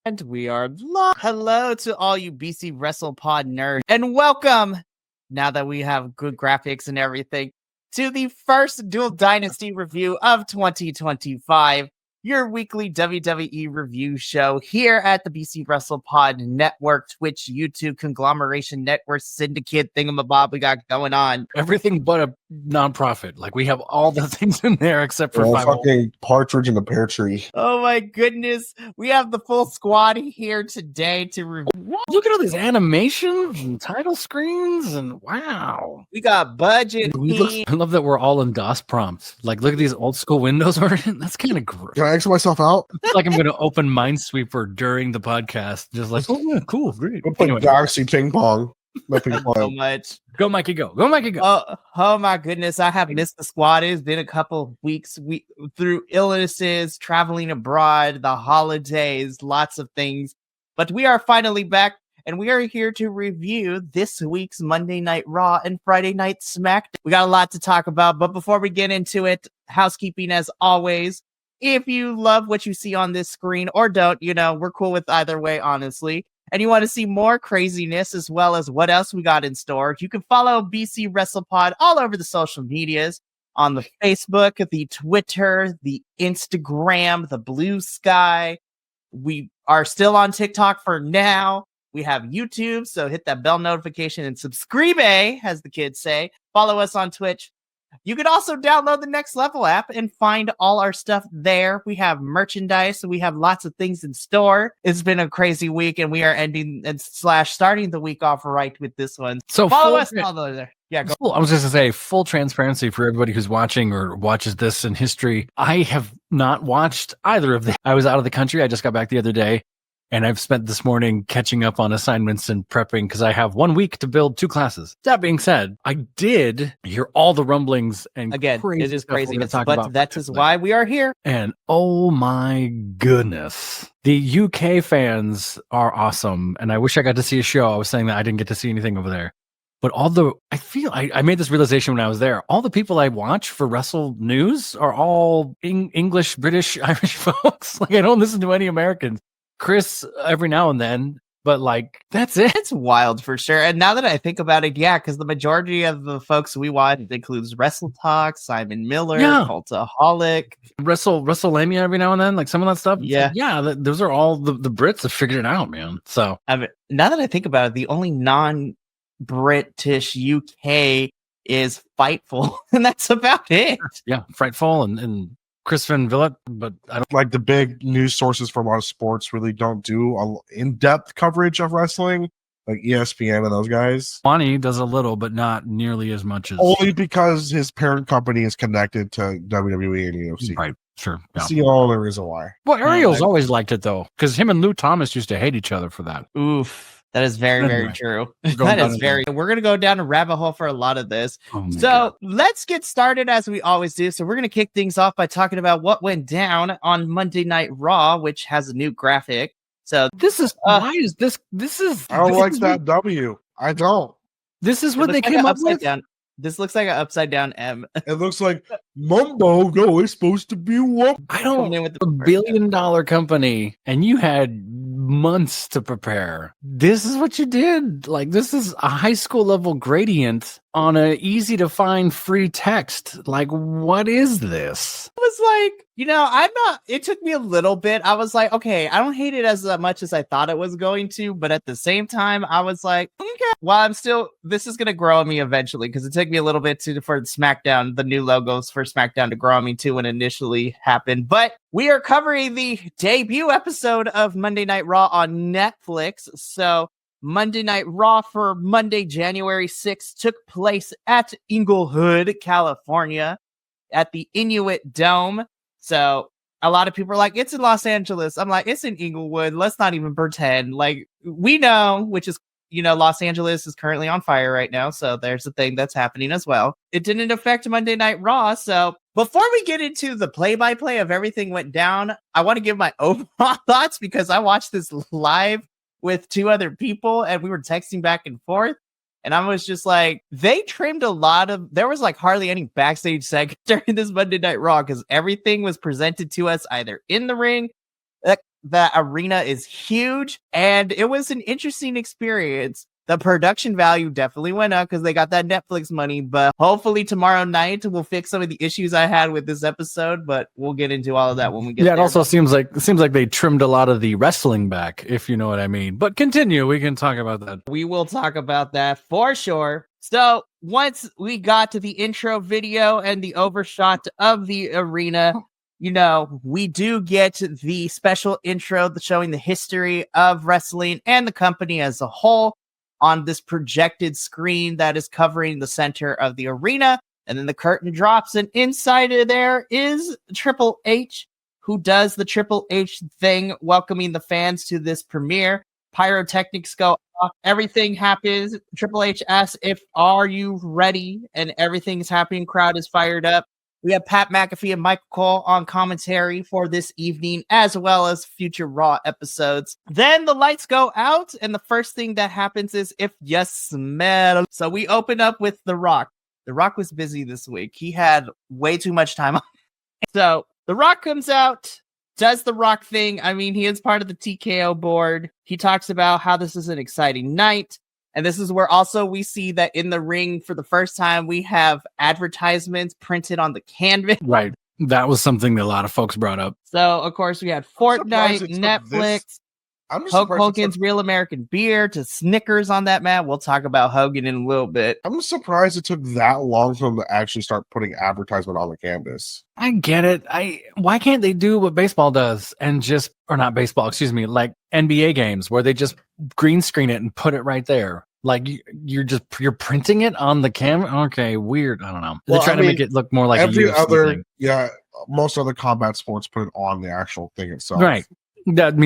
And we are live. Hello to all you BC Wrestle Pod nerds, and welcome, now that we have good graphics and everything, to the first Dual Dynasty review of 2025, your weekly WWE review show here at the BC Wrestle Pod Network, Twitch, YouTube, conglomeration network, syndicate thingamabob we got going on. Everything but a nonprofit. Like, we have all the things in there except for fucking partridge in the pear tree. Oh my goodness. We have the full squad here today to review. Look at all these animations and title screens, and wow. We got budget. I love that we're all in DOS prompts. Like, look at these old school windows. That's kind of gross. Can I exit myself out? It's like I'm going to open Minesweeper during the podcast. Just like, oh yeah, cool, great. We'll play Galaxy Ping Pong. So much. Go, Mikey, go. Go, Mikey, go. Oh my goodness. I have missed the squad. It's been a couple of weeks through illnesses, traveling abroad, the holidays, lots of things. But we are finally back, and we are here to review this week's Monday Night Raw and Friday Night SmackDown. We got a lot to talk about, but before we get into it, housekeeping as always. If you love what you see on this screen or don't, we're cool with either way, honestly. And you want to see more craziness as well as what else we got in store, you can follow BC WrestlePod all over the social medias, on the Facebook, the Twitter, the Instagram, the Blue Sky. We are still on TikTok for now. We have YouTube, so hit that bell notification and subscribe, as the kids say. Follow us on Twitch. You can also download the Next Level app and find all our stuff there. We have merchandise, so we have lots of things in store. It's been a crazy week, and we are ending and starting the week off right with this one. So follow us all there. Yeah, go. I was just going to say, full transparency for everybody who's watching or watches this in history. I have not watched either of them. I was out of the country. I just got back the other day. And I've spent this morning catching up on assignments and prepping because I have 1 week to build 2 classes. That being said, I did hear all the rumblings and again, it is crazy, but that is why we are here. And oh my goodness, the UK fans are awesome. And I wish I got to see a show. I was saying that I didn't get to see anything over there. But I made this realization when I was there. All the people I watch for Wrestle News are all English, British, Irish folks. Like, I don't listen to any Americans. Chris every now and then, but like, that's it. It's wild for sure. And now that I think about it, yeah, because the majority of the folks we watch includes Wrestle Talk, Simon Miller, Cultaholic, WrestleMania every now and then, like some of that stuff. Yeah, those are all the Brits have figured it out, man. So I mean, now that I think about it, the only non-British UK is Fightful, and that's about it. Yeah, Frightful and Chris Van Vliet, but I don't like the big news sources for a lot of sports really don't do in-depth coverage of wrestling, like ESPN and those guys. Bonnie does a little, but not nearly as much as only because his parent company is connected to WWE and UFC. Right, sure. Yeah. That's the only reason why. Well, Ariel's always liked it though, because him and Lou Thomas used to hate each other for that. Oof. That is very, very true. That is very. We're going to go down a rabbit hole for a lot of this. So let's get started as we always do. So we're going to kick things off by talking about what went down on Monday Night Raw, which has a new graphic. So this is why is this? This is. I don't like that W. I don't. This is what they came up with. This looks like an upside down M. It looks like Mumbo. No, it's supposed to be what? I don't. A $1 billion company, and you had months to prepare. This is what you did. Like, this is a high school level gradient on a easy to find free text. Like, what is this? I was like, it took me a little bit. I was like, okay, I don't hate it as much as I thought it was going to, but at the same time, I was like, okay, well, this is going to grow on me eventually, because it took me a little bit for SmackDown, the new logos for SmackDown to grow on me too when it initially happened. But we are covering the debut episode of Monday Night Raw on Netflix. So Monday Night Raw for Monday, January 6th took place at Inglewood, California, at the Inuit Dome. So a lot of people are like, it's in Los Angeles. I'm like, it's in Inglewood. Let's not even pretend. Like, we know, which is, Los Angeles is currently on fire right now. So there's a thing that's happening as well. It didn't affect Monday Night Raw. So before we get into the play-by-play of everything went down, I want to give my overall thoughts, because I watched this live with 2 other people and we were texting back and forth. And I was just like, they trimmed there was like hardly any backstage segments during this Monday Night Raw, because everything was presented to us either in the ring. the arena is huge, and it was an interesting experience. The production value definitely went up because they got that Netflix money, but hopefully tomorrow night will fix some of the issues I had with this episode, but we'll get into all of that when we get there. It also seems like they trimmed a lot of the wrestling back, if you know what I mean. But continue, we can talk about that. We will talk about that for sure. So once we got to the intro video and the overshot of the arena, we do get the special intro showing the history of wrestling and the company as a whole on this projected screen that is covering the center of the arena. And then the curtain drops, and inside of there is Triple H, who does the Triple H thing, welcoming the fans to this premiere. Pyrotechnics go off. Everything happens. Triple H asks are you ready? And everything's happening. Crowd is fired up. We have Pat McAfee and Michael Cole on commentary for this evening, as well as future Raw episodes. Then the lights go out, and the first thing that happens is if you smell. So we open up with The Rock. The Rock was busy this week. He had way too much time on. So The Rock comes out, does the Rock thing. I mean, he is part of the TKO board. He talks about how this is an exciting night. And this is where also we see that in the ring for the first time, we have advertisements printed on the canvas. Right. That was something that a lot of folks brought up. So, of course, we had Fortnite, Netflix, Hulk Hogan's Real American Beer to Snickers on that mat. We'll talk about Hogan in a little bit. I'm surprised it took that long for them to actually start putting advertisement on the canvas. I get it. Why can't they do what baseball does and just, or not baseball, excuse me, like NBA games where they just green screen it and put it right there? Like you're printing it on the camera. Okay, weird. I don't know. They're trying to make it look more like every a UFC other thing. Yeah, most other combat sports put it on the actual thing itself. Right. Dana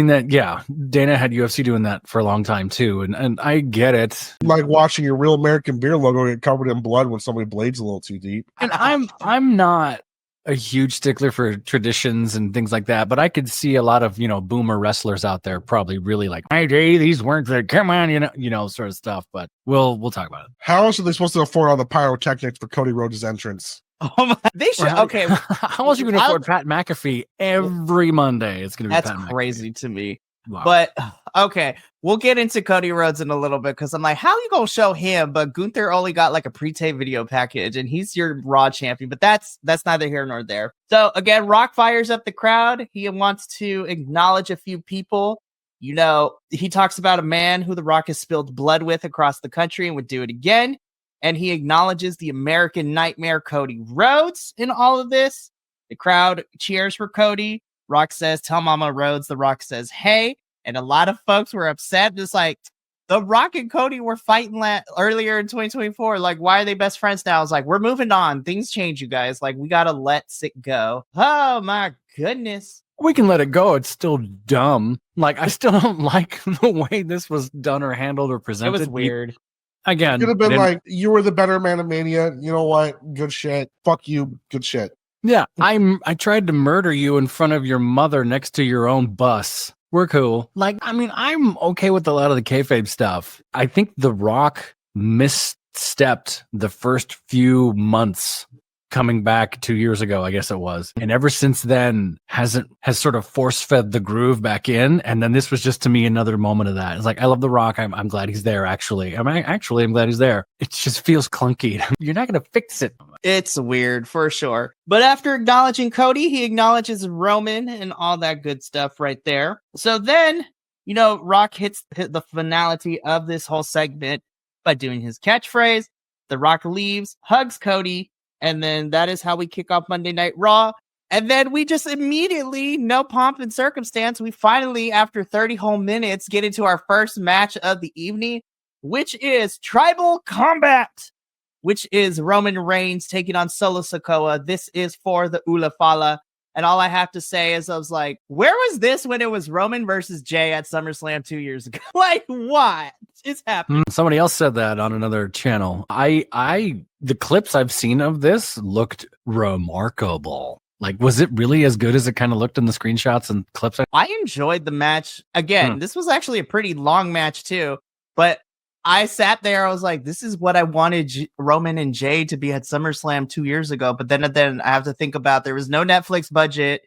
had UFC doing that for a long time too, and I get it. Like watching your Real American Beer logo get covered in blood when somebody blades a little too deep. And I'm not a huge stickler for traditions and things like that, but I could see a lot of boomer wrestlers out there probably really like, hey, these weren't the come on, sort of stuff. But we'll talk about it. How else are they supposed to afford all the pyrotechnics for Cody Rhodes' entrance? Oh my, they should. Okay, how else are you going to afford Pat McAfee every Monday? It's going to be that's crazy to me. Wow. But okay, we'll get into Cody Rhodes in a little bit because I'm like, how are you gonna show him? But Gunther only got like a pre-tape video package, and he's your Raw champion. But that's neither here nor there. So again, Rock fires up the crowd. He wants to acknowledge a few people. He talks about a man who The Rock has spilled blood with across the country and would do it again. And he acknowledges the American Nightmare, Cody Rhodes, in all of this. The crowd cheers for Cody. Rock says, tell Mama Rhodes. The Rock says, hey. And a lot of folks were upset. Just like, The Rock and Cody were fighting earlier in 2024. Like, why are they best friends now? It's like, we're moving on. Things change, you guys. Like, we got to let it go. Oh, my goodness. We can let it go. It's still dumb. Like, I still don't like the way this was done or handled or presented. It was weird. Again, it could have been like, you were the better man of Mania. You know what? Good shit. Fuck you. Good shit. Yeah, I tried to murder you in front of your mother next to your own bus. We're cool. Like, I mean, I'm okay with a lot of the kayfabe stuff. I think The Rock misstepped the first few months coming back 2 years ago, I guess it was. And ever since then has sort of force fed the groove back in. And then this was just to me another moment of that. It's like, I love The Rock. I'm glad he's there. Actually, I'm glad he's there. It just feels clunky. You're not going to fix it. It's weird for sure. But after acknowledging Cody, he acknowledges Roman and all that good stuff right there. So then, Rock hit the finality of this whole segment by doing his catchphrase. The Rock leaves, hugs Cody, and then that is how we kick off Monday Night Raw. And then we just immediately, no pomp and circumstance, we finally, after 30 whole minutes, get into our first match of the evening, which is Tribal Combat, which is Roman Reigns taking on Solo Sikoa. This is for the Ula Fala. And all I have to say is I was like, where was this when it was Roman versus Jay at SummerSlam 2 years ago? Like, what is happening? Somebody else said that on another channel. The clips I've seen of this looked remarkable. Like, was it really as good as it kind of looked in the screenshots and clips? I enjoyed the match. Again, this was actually a pretty long match too. But I sat there, I was like, this is what I wanted Roman and Jay to be at SummerSlam 2 years ago. But then I have to think about there was no Netflix budget.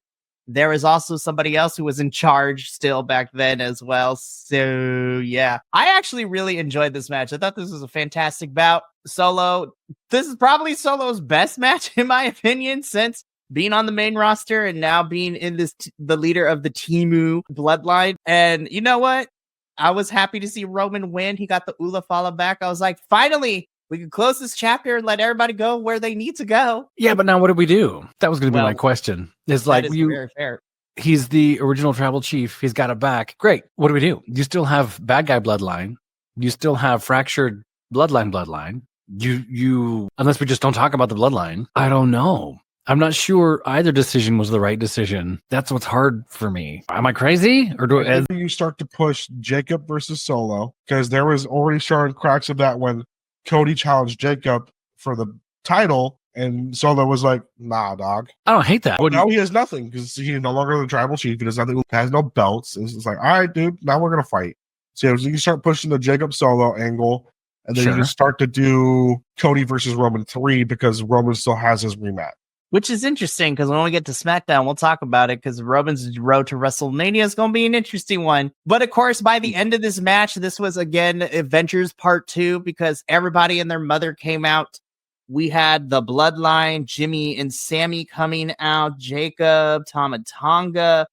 there was also somebody else who was in charge still back then as well. So yeah, I actually really enjoyed this match. I thought this was a fantastic bout. Solo, this is probably Solo's best match in my opinion since being on the main roster and now being in this the leader of the Timu bloodline. And you know what? I was happy to see Roman win. He got the Ula Fala back. I was like, finally, we can close this chapter and let everybody go where they need to go. Yeah, but now what do we do? That was going to be my question. Is like very fair. He's the original tribal chief. He's got it back. Great. What do we do? You still have bad guy bloodline. You still have fractured bloodline. You unless we just don't talk about the bloodline. I don't know. I'm not sure either decision was the right decision. That's what's hard for me. Am I crazy? Or do you start to push Jacob versus Solo? Because there was already starting cracks of that when Cody challenged Jacob for the title, and Solo was like, nah, dog. I don't hate that. Now he has nothing because he's no longer the tribal chief. He does nothing, has no belts. It's like, all right, dude, now we're going to fight. So you can start pushing the Jacob Solo angle, and then you can start to do Cody versus Roman 3 because Roman still has his rematch. Which is interesting because when we get to SmackDown, we'll talk about it because Roman's road to WrestleMania is going to be an interesting one. But of course, by the end of this match, this was again Adventures Part 2 because everybody and their mother came out. We had the Bloodline, Jimmy and Sammy coming out, Jacob, Tama Tonga,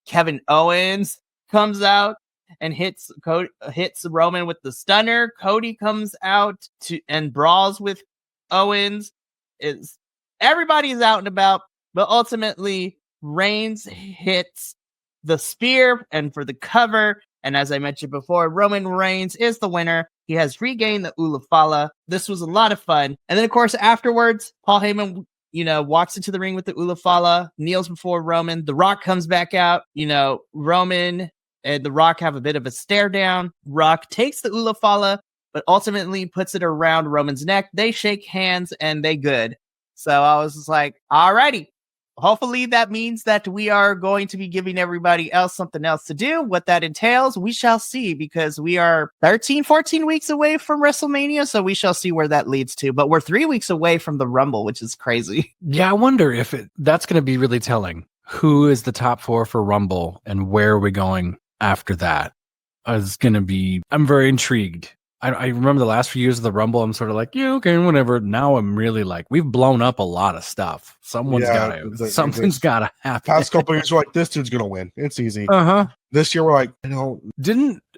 Kevin Owens comes out and hits Roman with the stunner. Cody comes out and brawls with Owens. Everybody's out and about, but ultimately Reigns hits the spear and for the cover. And as I mentioned before, Roman Reigns is the winner. He has regained the Ula Fala. This was a lot of fun. And then, of course, afterwards, Paul Heyman, walks into the ring with the Ula Fala, kneels before Roman. The Rock comes back out. Roman and The Rock have a bit of a stare down. Rock takes the Ula Fala, but ultimately puts it around Roman's neck. They shake hands and they good. So I was just like, alrighty. Hopefully that means that we are going to be giving everybody else something else to do. What that entails, we shall see because we are 13, 14 weeks away from WrestleMania. So we shall see where that leads to. But we're 3 weeks away from the Rumble, which is crazy. Yeah, I wonder if that's going to be really telling. Who is the top 4 for Rumble and where are we going after that? It's going to be, I'm very intrigued. I remember the last few years of the Rumble, I'm sort of like, yeah, okay, whatever. Now I'm really like, we've blown up a lot of stuff. Something's got to happen. Past couple years, we're like, this dude's going to win. It's easy. This year, we're like,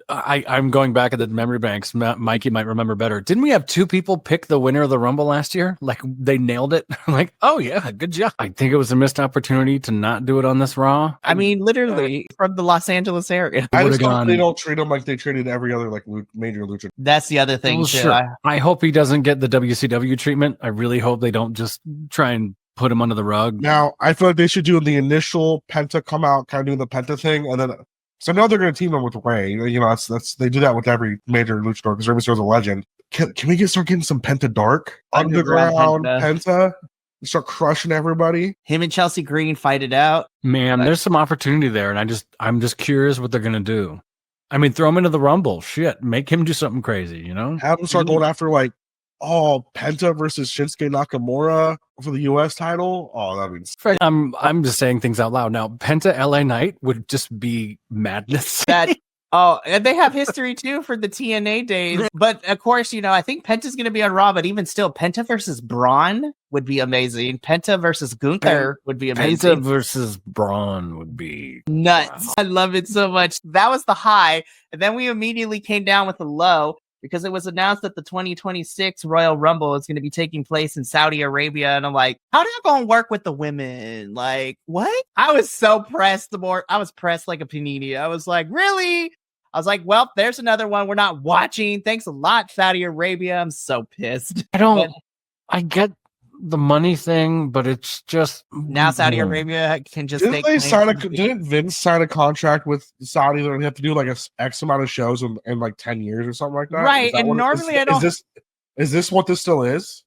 I'm going back at the memory banks. Mikey might remember better. Didn't we have 2 people pick the winner of the Rumble last year? Like they nailed it. Like, oh yeah, good job. I think it was a missed opportunity to not do it on this Raw. I mean, literally from the Los Angeles area. I just hope they don't treat him like they treated every other like major lucha. That's the other thing. Too. Sure. I hope he doesn't get the WCW treatment. I really hope they don't just try and put him under the rug. Now, I feel like they should do the initial Penta come out, kind of doing the Penta thing, and then. So now they're going to team him with Ray. That's they do that with every major luchador because Rey Mysterio's a legend. Can we start getting some Penta Dark underground Penta? Start crushing everybody. Him and Chelsea Green fight it out. Man, there's some opportunity there, and I'm just curious what they're going to do. I mean, throw him into the Rumble. Shit, make him do something crazy. Have him start going after Penta versus Shinsuke Nakamura for the U.S. title. Oh, that means I'm just saying things out loud now. Penta LA Knight would just be madness. And they have history too for the TNA days. But of course, I think Penta's going to be on Raw. But even still, Penta versus Braun would be amazing. Penta versus Gunther would be amazing. Penta versus Braun would be nuts. Wow. I love it so much. That was the high, and then we immediately came down with the low. Because it was announced that the 2026 Royal Rumble is going to be taking place in Saudi Arabia. And I'm like, how are you going to work with the women? Like, what? I was so pressed. I was pressed like a panini. I was like, really? I was like, well, there's another one we're not watching. Thanks a lot, Saudi Arabia. I'm so pissed. I get the money thing, but it's just now Saudi Arabia can just didn't Vince sign a contract with Saudi that they have to do like a X amount of shows in like 10 years or something like that? Right. And normally I don't. Is this what this still is?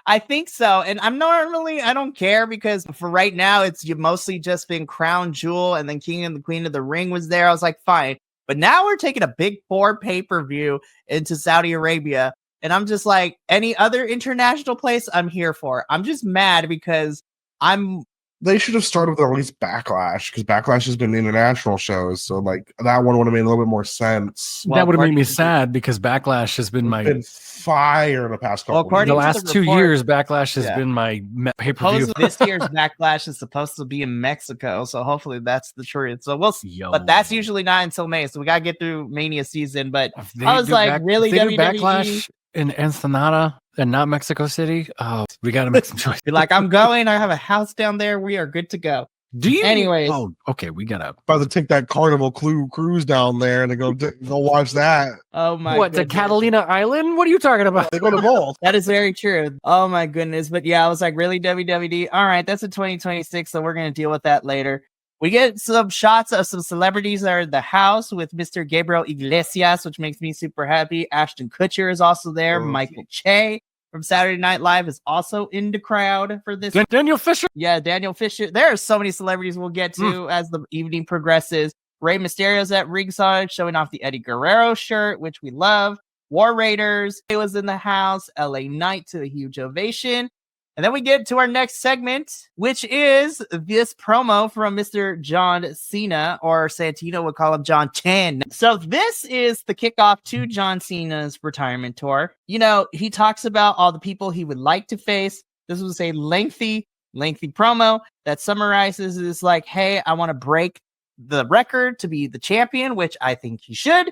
I think so. And I don't care because for right now, you've mostly just been Crown Jewel and then King and the Queen of the Ring was there. I was like, fine. But now we're taking a big 4 pay-per-view into Saudi Arabia. And I'm just like, any other international place I'm here for. I'm just mad because I'm They should have started with at least Backlash, because Backlash has been international shows, so like that one would have made a little bit more sense. Well, that would have made me according to- sad because Backlash has been It's been fire in the past Well, couple according of the to years. last the 2 report- years. Backlash has Yeah. been my pay-per-view. Supposedly this year's Backlash is supposed to be in Mexico, so hopefully that's the truth. So we'll see. Yo. But that's usually not until May, so we gotta get through Mania season. But If they I was do like, really, if they do WWE? Backlash in Ensenada and not Mexico City. Oh, we got to make some choices. Be like, I'm going. I have a house down there. We are good to go. Do you? Anyways. Oh, okay. We gotta. About to take that Carnival cruise down there and go watch that. Oh my! What, to goodness. Catalina Island? What are you talking about? They go to both. That is very true. Oh my goodness. But yeah, I was like, really, WWD? All right, that's in 2026, so we're gonna deal with that later. We get some shots of some celebrities that are in the house with Mr. Gabriel Iglesias, which makes me super happy. Ashton Kutcher is also there. Oh. Michael Che from Saturday Night Live is also in the crowd for this. Daniel Fisher. Yeah, Daniel Fisher. There are so many celebrities we'll get to as the evening progresses. Rey Mysterio's at ringside showing off the Eddie Guerrero shirt, which we love. War Raiders, it was in the house. LA Knight to a huge ovation. And then we get to our next segment, which is this promo from Mr. John Cena, or Santino would call him John Chen. So this is the kickoff to John Cena's retirement tour. You know, he talks about all the people he would like to face. This was a lengthy promo that summarizes is like, hey, I want to break the record to be the champion, which I think he should.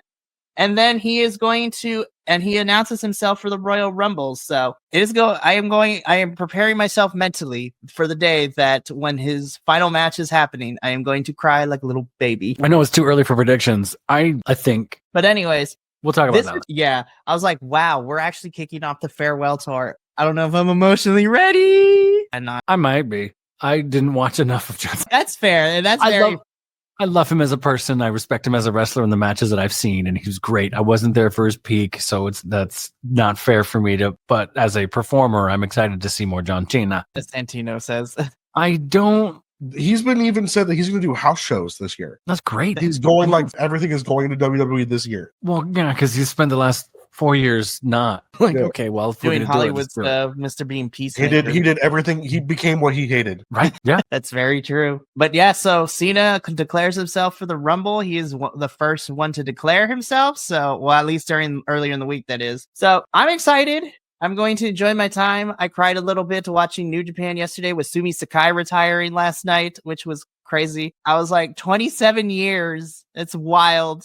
And then he is going to, and he announces himself for the Royal Rumble. So I am preparing myself mentally for the day that when his final match is happening, I am going to cry like a little baby. I know it's too early for predictions. I think But anyways, we'll talk about that. yeah, I was like, wow, we're actually kicking off the farewell tour. I don't know if I'm emotionally ready. I'm not. I might be. I didn't watch enough of John. That's fair. And that's I love him as a person. I respect him as a wrestler in the matches that I've seen, and he was great. I wasn't there for his peak, so that's not fair for me to. But as a performer, I'm excited to see more John Cena. as Santino says. I don't. He's been even said that he's going to do house shows this year. That's great. He's going like everything is going to WWE this year. Well, yeah, because he spent the last 4 years not like Yeah. okay. Well, if we're Doing gonna do it, Hollywood let's do it. stuff, Mr. Bean Peace. He did everything. He became what he hated. Right? Yeah. That's very true. But yeah, so Cena declares himself for the Rumble. He is the first one to declare himself. So, well, at least earlier in the week, that is. So I'm excited. I'm going to enjoy my time. I cried a little bit watching New Japan yesterday with Sumi Sakai retiring last night, which was crazy. I was like, 27 years. It's wild.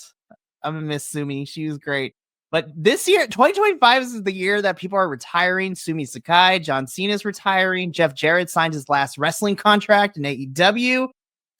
I'm gonna miss Sumi. She was great. But this year, 2025 is the year that people are retiring. Sumi Sakai, John Cena's retiring. Jeff Jarrett signed his last wrestling contract in AEW.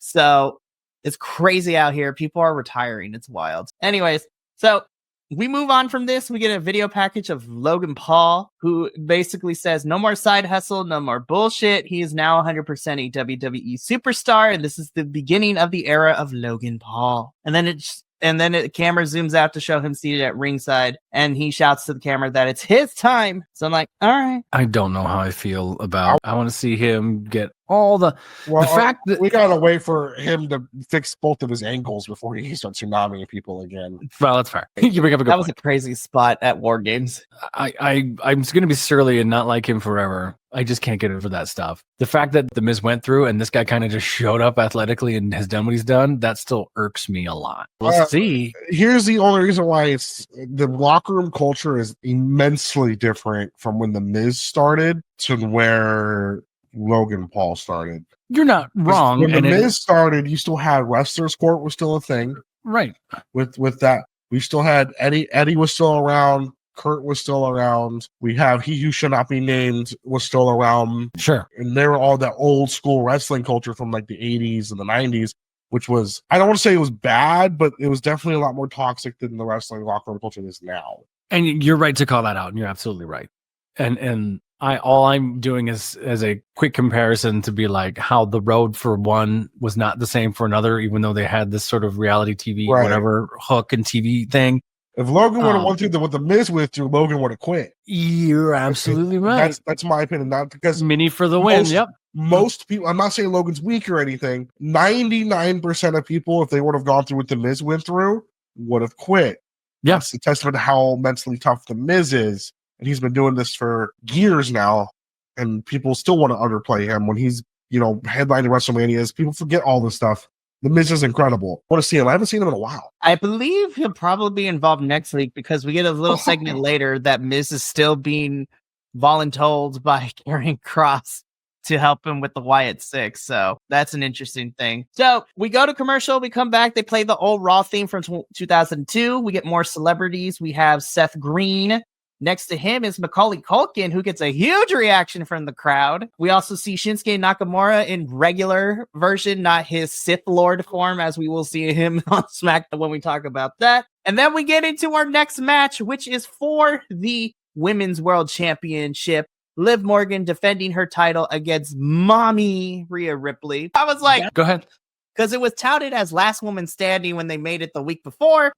So it's crazy out here. People are retiring. It's wild. Anyways, so we move on from this. We get a video package of Logan Paul, who basically says, no more side hustle, no more bullshit. He is now 100% a WWE superstar. And this is the beginning of the era of Logan Paul. And then the camera zooms out to show him seated at ringside, and he shouts to the camera that it's his time. So I'm like, all right. I don't know how I feel about. I want to see him get all the Well, fact that we gotta wait for him to fix both of his ankles before he starts tsunamiing people again. well, that's fair. You bring up a good That point. was a crazy spot at War Games. I'm going to be surly and not like him forever. I just can't get over that stuff. The fact that The Miz went through and this guy kind of just showed up athletically and has done what he's done, that still irks me a lot. We'll see. Here's the only reason why it's the locker room culture is immensely different from when the Miz started to where Logan Paul started. You're not wrong. When the and Miz started, you still had Wrestlers Court was still a thing. right. With that, we still had Eddie. Eddie was still around. Kurt was still around. We have He Who Should Not Be Named was still around. Sure. And they were all that old school wrestling culture from like the 80s and the 90s, which was, I don't want to say it was bad, but it was definitely a lot more toxic than the wrestling locker room culture is now. And you're right to call that out. And you're absolutely right. And all I'm doing is as a quick comparison to be like how the road for one was not the same for another, even though they had this sort of reality TV, Right. whatever hook and TV thing. If Logan would have went through what the Miz went through, Logan would have quit. You're absolutely right. That's my opinion. Not because Mini for the win. most- Yep. most people, I'm not saying Logan's weak or anything. 99% of people, if they would have gone through what the Miz went through, would have quit. Yes. It's a testament to how mentally tough the Miz is. And he's been doing this for years now, and people still want to underplay him when he's headlining WrestleManias. People forget all this stuff. The Miz is incredible. I want to see him. I haven't seen him in a while. I believe he'll probably be involved next week because we get a little segment later that Miz is still being voluntold by Karrion Kross to help him with the Wyatt Six. So that's an interesting thing. So we go to commercial. We come back. They play the old Raw theme from 2002. We get more celebrities. We have Seth Green. Next to him is Macaulay Culkin, who gets a huge reaction from the crowd. We also see Shinsuke Nakamura in regular version, not his Sith Lord form, as we will see him on SmackDown when we talk about that. And then we get into our next match, which is for the Women's World Championship. Liv Morgan defending her title against Mommy Rhea Ripley. I was like, go ahead. Because it was touted as last woman standing when they made it the week before.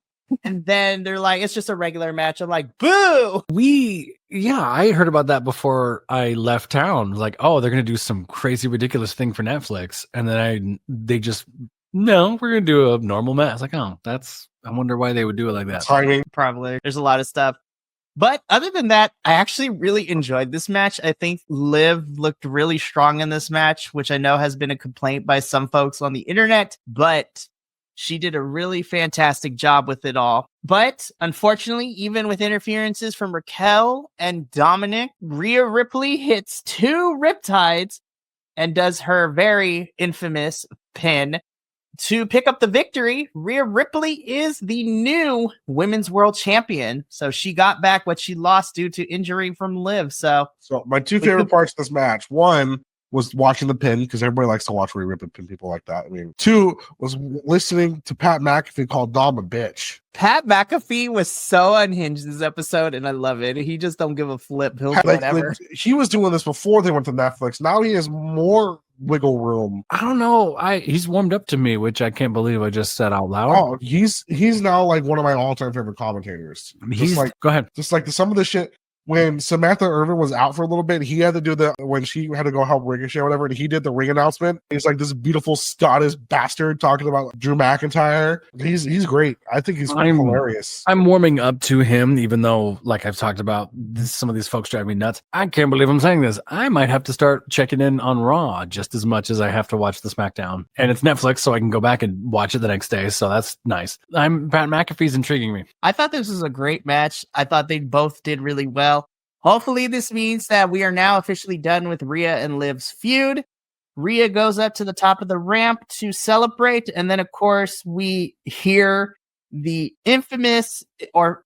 And then they're like, it's just a regular match. I'm like, boo! I heard about that before I left town. Like, oh, they're going to do some crazy, ridiculous thing for Netflix. And then we're going to do a normal match. I was like, oh, I wonder why they would do it like that. Timing. Probably. There's a lot of stuff. But other than that, I actually really enjoyed this match. I think Liv looked really strong in this match, which I know has been a complaint by some folks on the internet, but she did a really fantastic job with it all. But unfortunately, even with interferences from Raquel and Dominic, Rhea Ripley hits 2 riptides and does her very infamous pin to pick up the victory. Rhea Ripley is the new Women's World Champion. So she got back what she lost due to injury from Liv. So my 2 favorite parts of this match, one was watching the pin, because everybody likes to watch Rhea Ripley pin people like that. I mean, 2 was listening to Pat McAfee call Dom a bitch. Pat McAfee was so unhinged this episode, and I love it. He just don't give a flip. He'll do whatever. He was doing this before they went to Netflix. Now he has more wiggle room. I don't know. He's warmed up to me, which I can't believe I just said out loud. Oh, he's now like one of my all-time favorite commentators. Go ahead. Just like some of the shit. When Samantha Irvin was out for a little bit, he had to do when she had to go help Ricochet or whatever, and he did the ring announcement. He's like this beautiful Scottish bastard talking about Drew McIntyre. He's great. I think he's hilarious. I'm warming up to him, even though, like I've talked about, some of these folks drive me nuts. I can't believe I'm saying this. I might have to start checking in on Raw just as much as I have to watch the SmackDown. And it's Netflix, so I can go back and watch it the next day. So that's nice. Pat McAfee's intriguing me. I thought this was a great match. I thought they both did really well. Hopefully this means that we are now officially done with Rhea and Liv's feud. Rhea goes up to the top of the ramp to celebrate. And then, of course, we hear the infamous or,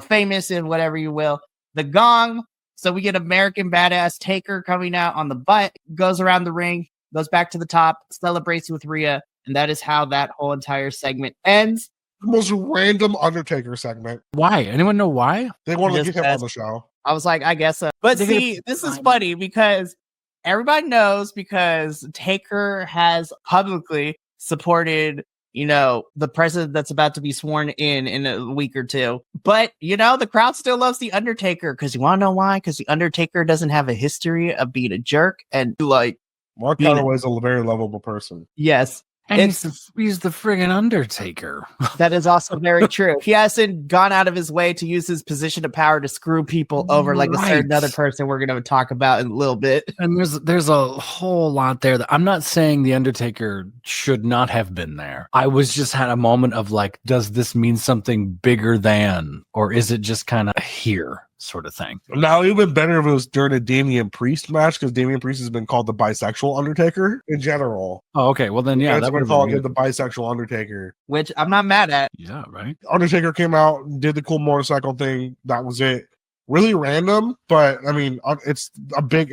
famous and whatever you will, the gong. So we get American Badass Taker coming out on the butt, goes around the ring, goes back to the top, celebrates with Rhea. And that is how that whole entire segment ends. The most random Undertaker segment. Why? Anyone know why? They wanted to get him on the show. I was like, I guess so. But see, this is funny because everybody knows, because Taker has publicly supported, the president that's about to be sworn in a week or two. But, the crowd still loves The Undertaker, because you want to know why? Because The Undertaker doesn't have a history of being a jerk and Mark Calloway is a very lovable person. Yes. And he's the friggin' Undertaker. That is also very true. He hasn't gone out of his way to use his position of power to screw people over, like a certain other person we're going to talk about in a little bit. And there's a whole lot there that I'm not saying the Undertaker should not have been there. I was just had a moment of like, does this mean something bigger than, or is it just kind of here? Sort of thing. Now, it would have been better if it was during a Damian Priest match, because Damian Priest has been called the bisexual Undertaker in general. Oh, okay. Well, then, yeah, that would call it the bisexual Undertaker, which I'm not mad at. Yeah, right. Undertaker came out, did the cool motorcycle thing. That was it. Really random, but I mean, it's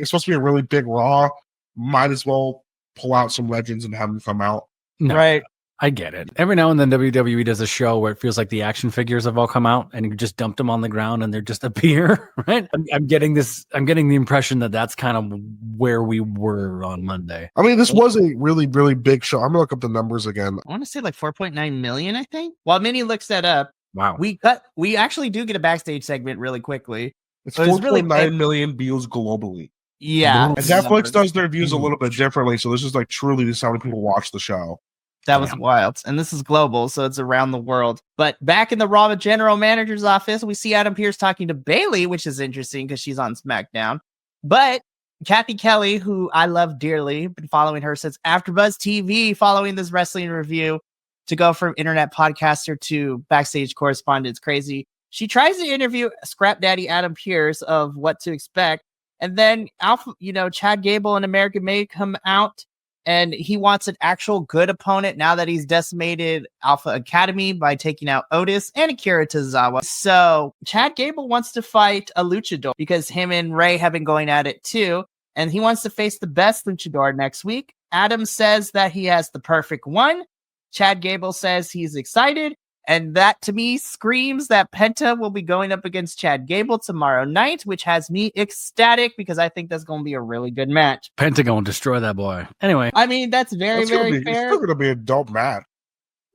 supposed to be a really big Raw. Might as well pull out some legends and have them come out. No. Right. I get it. Every now and then WWE does a show where it feels like the action figures have all come out and you just dumped them on the ground and they're just appear, right? I'm getting the impression that that's kind of where we were on Monday. I mean, this was a really, really big show. I'm gonna look up the numbers again. I want to say like 4.9 million, I think. While Minnie looks that up, wow. We actually do get a backstage segment really quickly. It's 4.9 million views globally. Yeah. And Netflix does their views a little bit differently, so this is like truly just how many people watch the show. That was wild. And this is global, so it's around the world. But back in the Raw general manager's office, we see Adam Pearce talking to Bayley, which is interesting because she's on SmackDown. But Kathy Kelly, who I love dearly, been following her since AfterBuzz TV, following this wrestling review to go from internet podcaster to backstage correspondent. It's crazy. She tries to interview Scrap Daddy Adam Pearce of What to Expect. And then Alpha, Chad Gable and American Made come out, and he wants an actual good opponent now that he's decimated Alpha Academy by taking out Otis and Akira Tozawa. So Chad Gable wants to fight a luchador because him and Ray have been going at it too. And he wants to face the best luchador next week. Adam says that he has the perfect one. Chad Gable says he's excited. And that to me screams that Penta will be going up against Chad Gable tomorrow night, which has me ecstatic because I think that's going to be a really good match. Penta going to destroy that boy. Anyway. I mean, that's very fair. It's still going to be a dope match.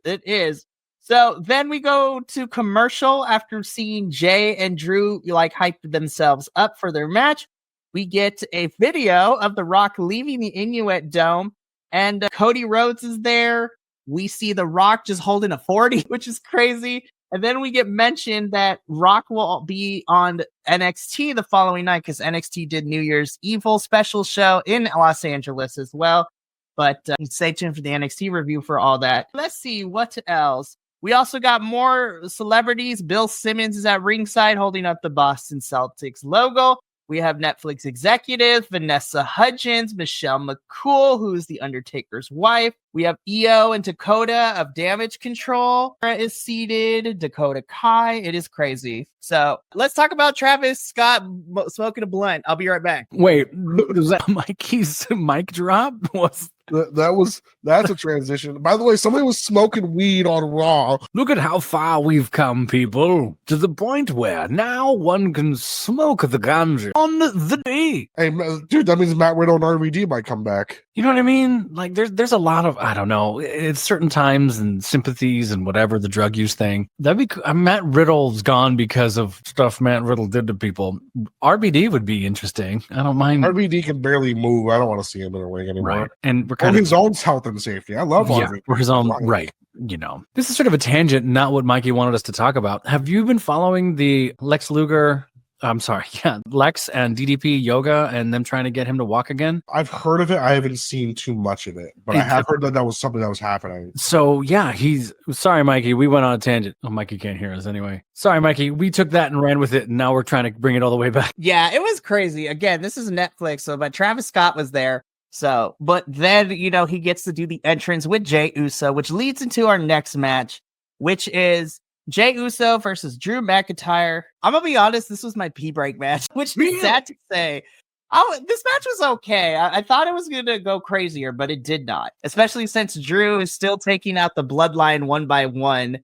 It is. So then we go to commercial after seeing Jay and Drew hype themselves up for their match. We get a video of The Rock leaving the Inuit Dome, and Cody Rhodes is there. We see The Rock just holding a 40, which is crazy. And then we get mentioned that Rock will be on NXT the following night because NXT did New Year's Evil special show in Los Angeles as well. But stay tuned for the NXT review for all that. Let's see what else. We also got more celebrities. Bill Simmons is at ringside holding up the Boston Celtics logo. We have Netflix executive Vanessa Hudgens, Michelle McCool, who's the Undertaker's wife. We have Io and Dakota of Damage Control is seated. Dakota Kai. It is crazy. So let's talk about Travis Scott smoking a blunt. I'll be right back. Wait, was that Mikey's mic drop? That's a transition. By the way, somebody was smoking weed on Raw. Look at how far we've come, people, to the point where now one can smoke the ganja on the day. Hey, dude, that means Matt Riddle and RVD might come back. You know what I mean? Like, there's a lot of, I don't know, it's certain times and sympathies and whatever, the drug use thing. Matt Riddle's gone because of stuff Matt Riddle did to people. RVD would be interesting. I don't mind. RVD can barely move. I don't want to see him in a ring anymore. Right. And we're kind of his own health and safety. I love RVD. For his own, right. This is sort of a tangent, not what Mikey wanted us to talk about. Have you been following the Lex and DDP yoga and them trying to get him to walk again? I've heard of it. I haven't seen too much of it, but I have heard that was something that was happening. So yeah, sorry, Mikey. We went on a tangent. Oh, Mikey can't hear us anyway. Sorry, Mikey. We took that and ran with it, and now we're trying to bring it all the way back. Yeah, it was crazy. Again, this is Netflix, but Travis Scott was there. So, but then, he gets to do the entrance with Jey Uso, which leads into our next match, which is Jey Uso versus Drew McIntyre. I'm going to be honest, this was my pee-break match, which is sad to say. This match was okay. I thought it was going to go crazier, but it did not, especially since Drew is still taking out the bloodline one by one.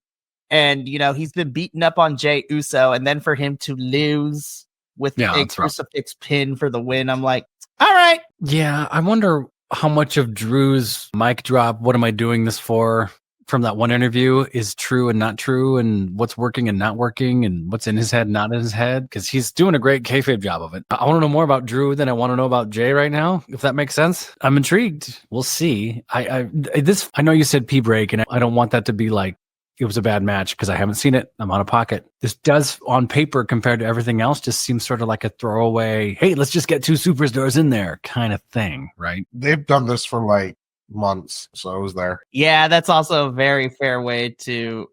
And, he's been beaten up on Jey Uso, and then for him to lose with a crucifix pin for the win, I'm like, all right. Yeah, I wonder how much of Drew's mic drop, what am I doing this for, from that one interview is true and not true, and what's working and not working, and what's in his head, not in his head, because he's doing a great kayfabe job of it. I want to know more about Drew than I want to know about Jay right now, if that makes sense. I'm intrigued. We'll see. I know you said pee break, and I don't want that to be like it was a bad match because I haven't seen it. I'm out of pocket. This does, on paper, compared to everything else, just seems sort of like a throwaway, hey, let's just get two superstars in there kind of thing, right? They've done this for like months, so I was there. Yeah, that's also a very fair way to,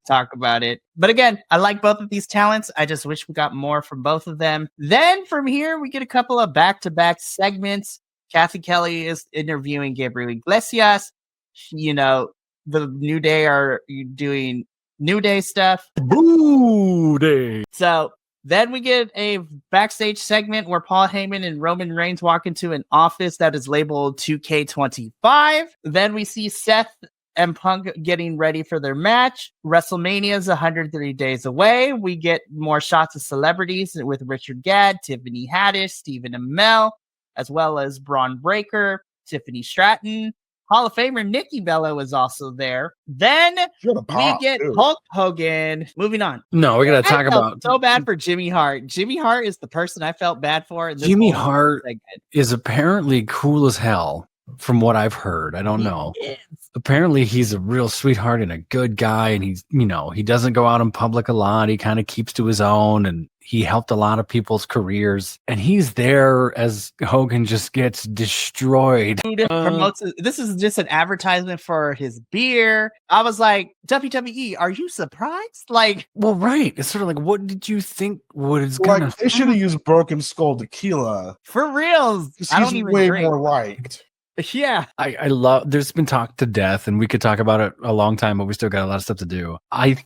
talk about it. But again, I like both of these talents. I just wish we got more from both of them. Then from here, we get a couple of back-to-back segments. Kathy Kelly is interviewing Gabriel Iglesias. The New Day are doing New Day stuff. Boo Day. So then we get a backstage segment where Paul Heyman and Roman Reigns walk into an office that is labeled 2K25. Then we see Seth and Punk getting ready for their match. WrestleMania is 103 days away. We get more shots of celebrities with Richard Gadd, Tiffany Haddish, Stephen Amell, as well as Braun Breaker, Tiffany Stratton. Hall of Famer Nikki Bella was also there. Then we get Hulk Hogan. Moving on. No, we're going to talk about... so bad for Jimmy Hart. Jimmy Hart is the person I felt bad for. Jimmy Hart is apparently cool as hell, from what I've heard. I don't know. Apparently, he's a real sweetheart and a good guy, and he's, he doesn't go out in public a lot. He kind of keeps to his own, and He helped a lot of people's careers, and he's there as Hogan just gets destroyed. Promotes this is just an advertisement for his beer. I was like, WWE, are you surprised? Like, well, right. It's sort of like, what did you think was Like gonna they should have used Broken Skull tequila. for reals. I don't He's even way drink. more liked. Yeah. I love, there's been talk to death, and we could talk about it a long time, but we still got a lot of stuff to do.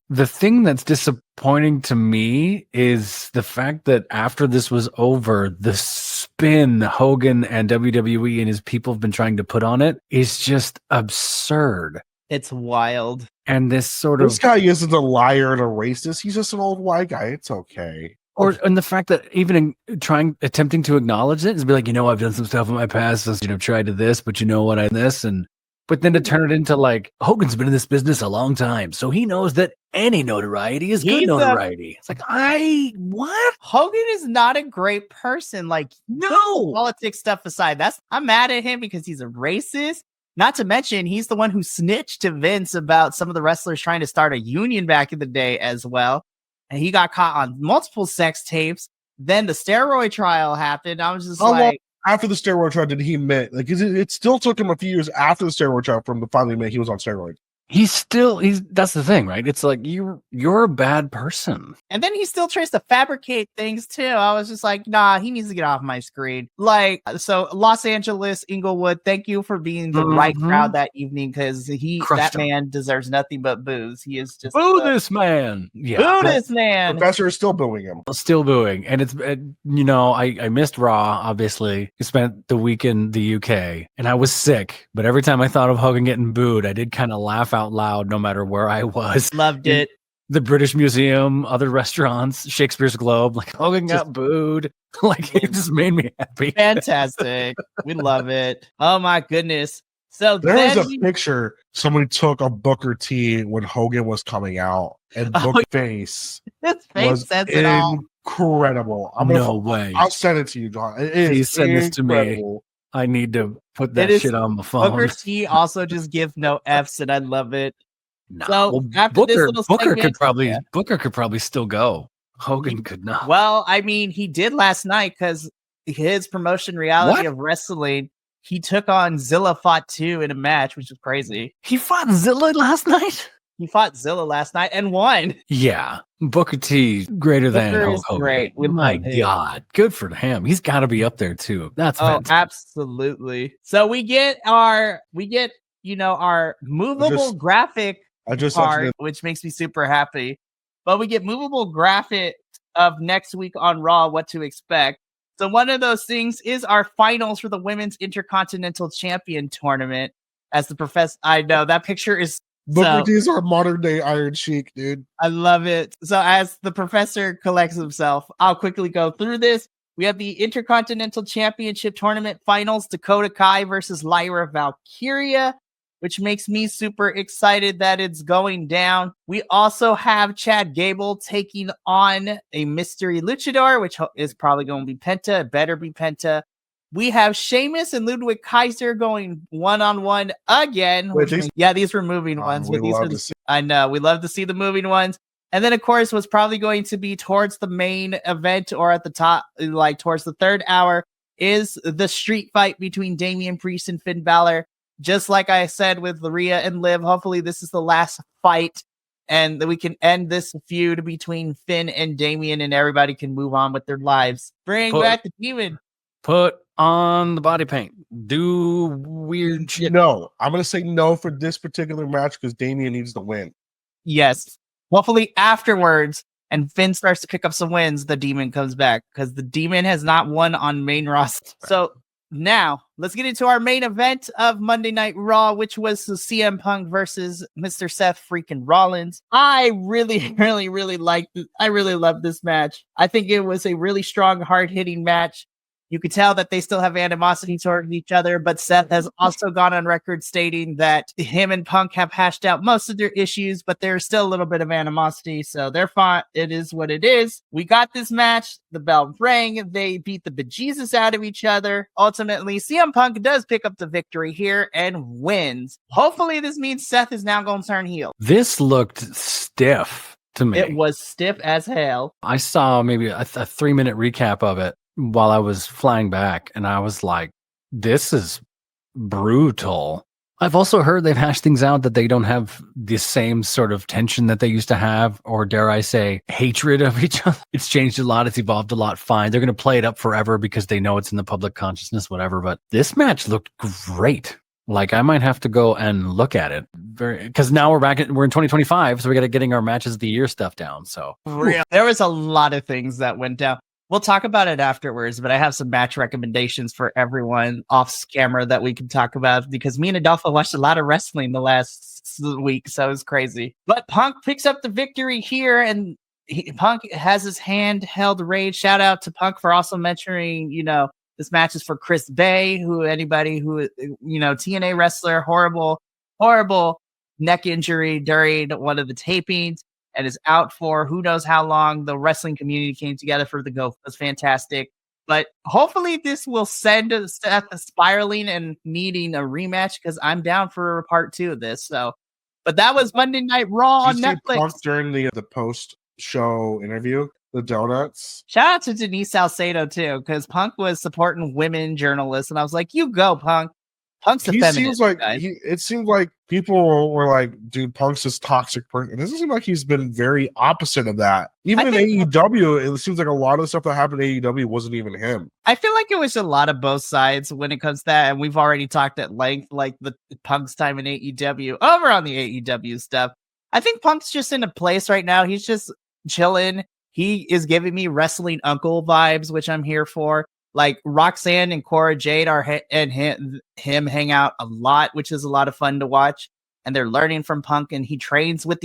The thing that's disappointing to me is the fact that after this was over, the spin Hogan and WWE and his people have been trying to put on it is just absurd. It's wild. And this This guy isn't a liar and a racist. He's just an old white guy. It's okay. and the fact that even attempting to acknowledge it is be like, I've done some stuff in my past, tried to this, but but then to turn it into like, Hogan's been in this business a long time, so he knows that any notoriety is good notoriety. It's like, what? Hogan is not a great person. Like, no politics stuff aside, I'm mad at him because he's a racist. Not to mention, he's the one who snitched to Vince about some of the wrestlers trying to start a union back in the day as well. And he got caught on multiple sex tapes. Then the steroid trial happened. I was just after the steroid trial did he admit? Like, it still took him a few years after the steroid trial for him to finally admit he was on steroids. He's that's the thing, right? It's like, you're a bad person. And then he still tries to fabricate things too. I was just like, nah, he needs to get off my screen. Like, so Los Angeles, Inglewood, thank you for being the right crowd that evening, because that man deserves nothing but booze. He is just boo this man. Yeah, boo this man. Professor is still booing him. Still booing. And it's I missed Raw, obviously. I spent the week in the UK and I was sick, but every time I thought of Hogan getting booed, I did kind of laugh out loud no matter where I was. Loved it. The British Museum, other restaurants, Shakespeare's Globe, like Hogan got booed. Like, it just made me happy. Fantastic. We love it. Oh my goodness. So there was a picture somebody took of Booker T when Hogan was coming out, and Booker's face was says it all. Incredible. No way. I'll send it to you, John. Please send this to me. I need to put that shit on my phone. Booker T also just gives no F's, and I love it. No, so after this little Booker segment, could probably still go. Hogan could not. Well, I mean, he did last night because his promotion reality of wrestling, he took on Zilla fought 2 in a match, which was crazy. He fought Zilla last night? He fought Zilla last night and won. Yeah. Booker T greater than Hulk Hogan. Great. My God. Good for him. He's got to be up there too. That's fantastic. Absolutely. So we get our movable graphic part, which makes me super happy. But we get movable graphic of next week on Raw, what to expect. So one of those things is our finals for the Women's Intercontinental Champion Tournament. As the professor, I know that picture is Booker T is our modern day Iron Sheik, dude. I love it. So as the professor collects himself, I'll quickly go through this. We have the Intercontinental Championship Tournament Finals, Dakota Kai versus Lyra Valkyria, which makes me super excited that it's going down. We also have Chad Gable taking on a mystery luchador, which is probably going to be Penta. It better be Penta. We have Sheamus and Ludwig Kaiser going one-on-one again. These were moving ones. I know. We love to see the moving ones. And then, of course, what's probably going to be towards the main event or at the top, like towards the third hour, is the street fight between Damian Priest and Finn Balor. Just like I said with Rhea and Liv, hopefully this is the last fight and that we can end this feud between Finn and Damian and everybody can move on with their lives. Bring back the Demon. Put on the body paint. Do weird shit. No, I'm going to say no for this particular match because Damian needs to win. Yes. Hopefully afterwards, and Finn starts to pick up some wins, the Demon comes back because the Demon has not won on main roster. So now let's get into our main event of Monday Night Raw, which was the CM Punk versus Mr. Seth freaking Rollins. I really, really, really liked it. I really loved this match. I think it was a really strong, hard-hitting match. You could tell that they still have animosity towards each other, but Seth has also gone on record stating that him and Punk have hashed out most of their issues, but there's still a little bit of animosity, so they're fine. It is what it is. We got this match. The bell rang. They beat the bejesus out of each other. Ultimately, CM Punk does pick up the victory here and wins. Hopefully, this means Seth is now going to turn heel. This looked stiff, to me. It was stiff as hell. I saw maybe a 3-minute recap of it while I was flying back, and I was like, this is brutal. I've also heard they've hashed things out that they don't have the same sort of tension that they used to have, or dare I say, hatred of each other. It's changed a lot. It's evolved a lot. Fine. They're going to play it up forever because they know it's in the public consciousness, whatever. But this match looked great. Like, I might have to go and look at it, because now we're in 2025, so we got to getting our matches of the year stuff down. So There was a lot of things that went down. We'll talk about it afterwards, but I have some match recommendations for everyone off camera that we can talk about, because me and Adolfo watched a lot of wrestling the last week, so it was crazy. But Punk picks up the victory here, and Punk has his handheld raid. Shout out to Punk for also mentioning, this match is for Chris Bay, TNA wrestler, horrible neck injury during one of the tapings, and is out for who knows how long. The wrestling community came together for the go. It was fantastic. But hopefully this will send Seth spiraling and needing a rematch, because I'm down for part 2 of this. So, but that was Monday Night Raw on Netflix. Punk during the post-show interview, the donuts. Shout out to Denise Salcedo too, because Punk was supporting women journalists, and I was like, "You go, Punk." Punk's a feminist. It seems like people were like, dude, Punk's this toxic person. It doesn't seem like he's been very opposite of that. Even in AEW, it seems like a lot of the stuff that happened in AEW wasn't even him. I feel like it was a lot of both sides when it comes to that, and we've already talked at length, like the Punk's time in AEW, over on the AEW stuff. I think Punk's just in a place right now. He's just chilling. He is giving me wrestling uncle vibes, which I'm here for. Like Roxanne and Cora Jade and him hang out a lot, which is a lot of fun to watch. And they're learning from Punk, and he trains with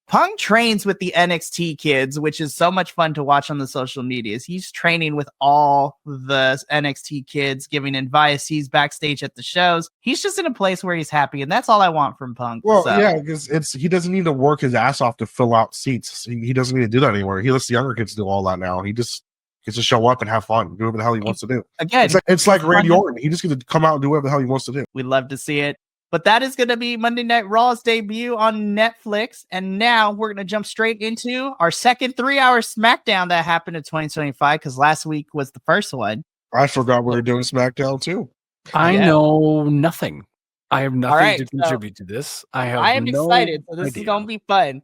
Punk trains with the NXT kids, which is so much fun to watch on the social medias. He's training with all the NXT kids, giving advice. He's backstage at the shows. He's just in a place where he's happy, and that's all I want from Punk. Well, yeah, because he doesn't need to work his ass off to fill out seats. He doesn't need to do that anymore. He lets the younger kids do all that now. He just gets to show up and have fun, do whatever the hell he wants to do. Again, it's like Randy Orton. He just gets to come out and do whatever the hell he wants to do. We'd love to see it. But that is going to be Monday Night Raw's debut on Netflix. And now we're going to jump straight into our second 3-hour SmackDown that happened in 2025, because last week was the first one. I forgot we were doing SmackDown too. I know nothing. I have nothing to contribute to this. I am excited. So this is going to be fun.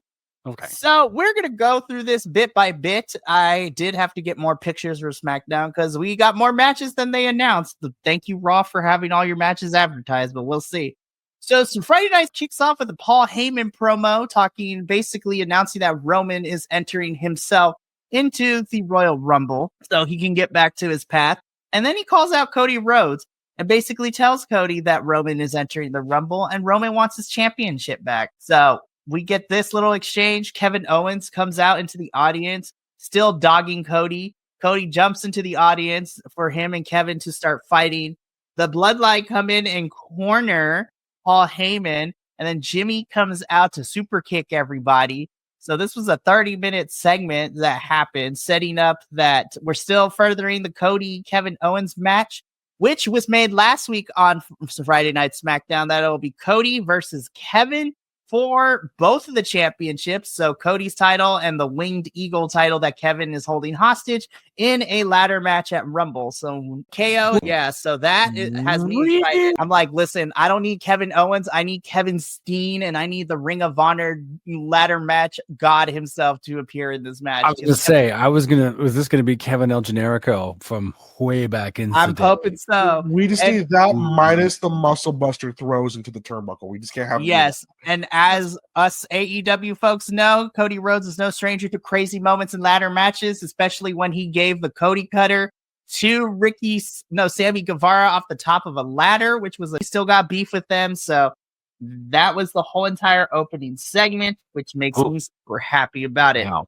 Okay. So we're going to go through this bit by bit. I did have to get more pictures for SmackDown because we got more matches than they announced. Thank you, Raw, for having all your matches advertised, but we'll see. So Friday night kicks off with a Paul Heyman promo, basically announcing that Roman is entering himself into the Royal Rumble so he can get back to his path. And then he calls out Cody Rhodes and basically tells Cody that Roman is entering the Rumble and Roman wants his championship back. So we get this little exchange. Kevin Owens comes out into the audience, still dogging Cody. Cody jumps into the audience for him and Kevin to start fighting. The Bloodline come in and corner Paul Heyman, and then Jimmy comes out to super kick everybody. So this was a 30-minute segment that happened, setting up that we're still furthering the Cody-Kevin Owens match, which was made last week on Friday Night SmackDown. That'll be Cody versus Kevin for both of the championships. So Cody's title and the Winged Eagle title that Kevin is holding hostage in a ladder match at Rumble. So KO. Yeah. So that has me excited. I'm like, listen, I don't need Kevin Owens. I need Kevin Steen, and I need the Ring of Honor ladder match God himself to appear in this match. I was going to say, was this going to be Kevin El Generico from way back in? I'm hoping so. We just need that minus the muscle buster throws into the turnbuckle. We just can't have. Yes. And as us AEW folks know, Cody Rhodes is no stranger to crazy moments in ladder matches, especially when he gave the Cody Cutter to Sammy Guevara off the top of a ladder, which was he still got beef with them. So that was the whole entire opening segment, which makes me super happy about it. Wow.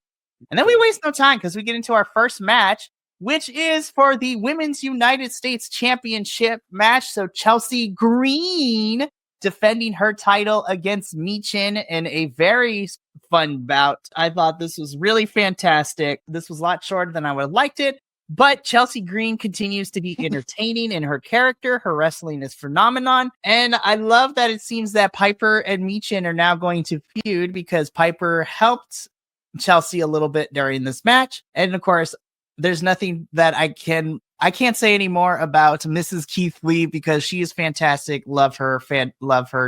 And then we waste no time because we get into our first match, which is for the Women's United States Championship match. So Chelsea Green defending her title against Michin in a very fun bout. I thought this was really fantastic. This was a lot shorter than I would have liked it, but Chelsea Green continues to be entertaining in her character. Her wrestling is phenomenon. And I love that it seems that Piper and Michin are now going to feud because Piper helped Chelsea a little bit during this match. And of course, there's nothing that I can't say anymore about Mrs. Keith Lee because she is fantastic. Love her.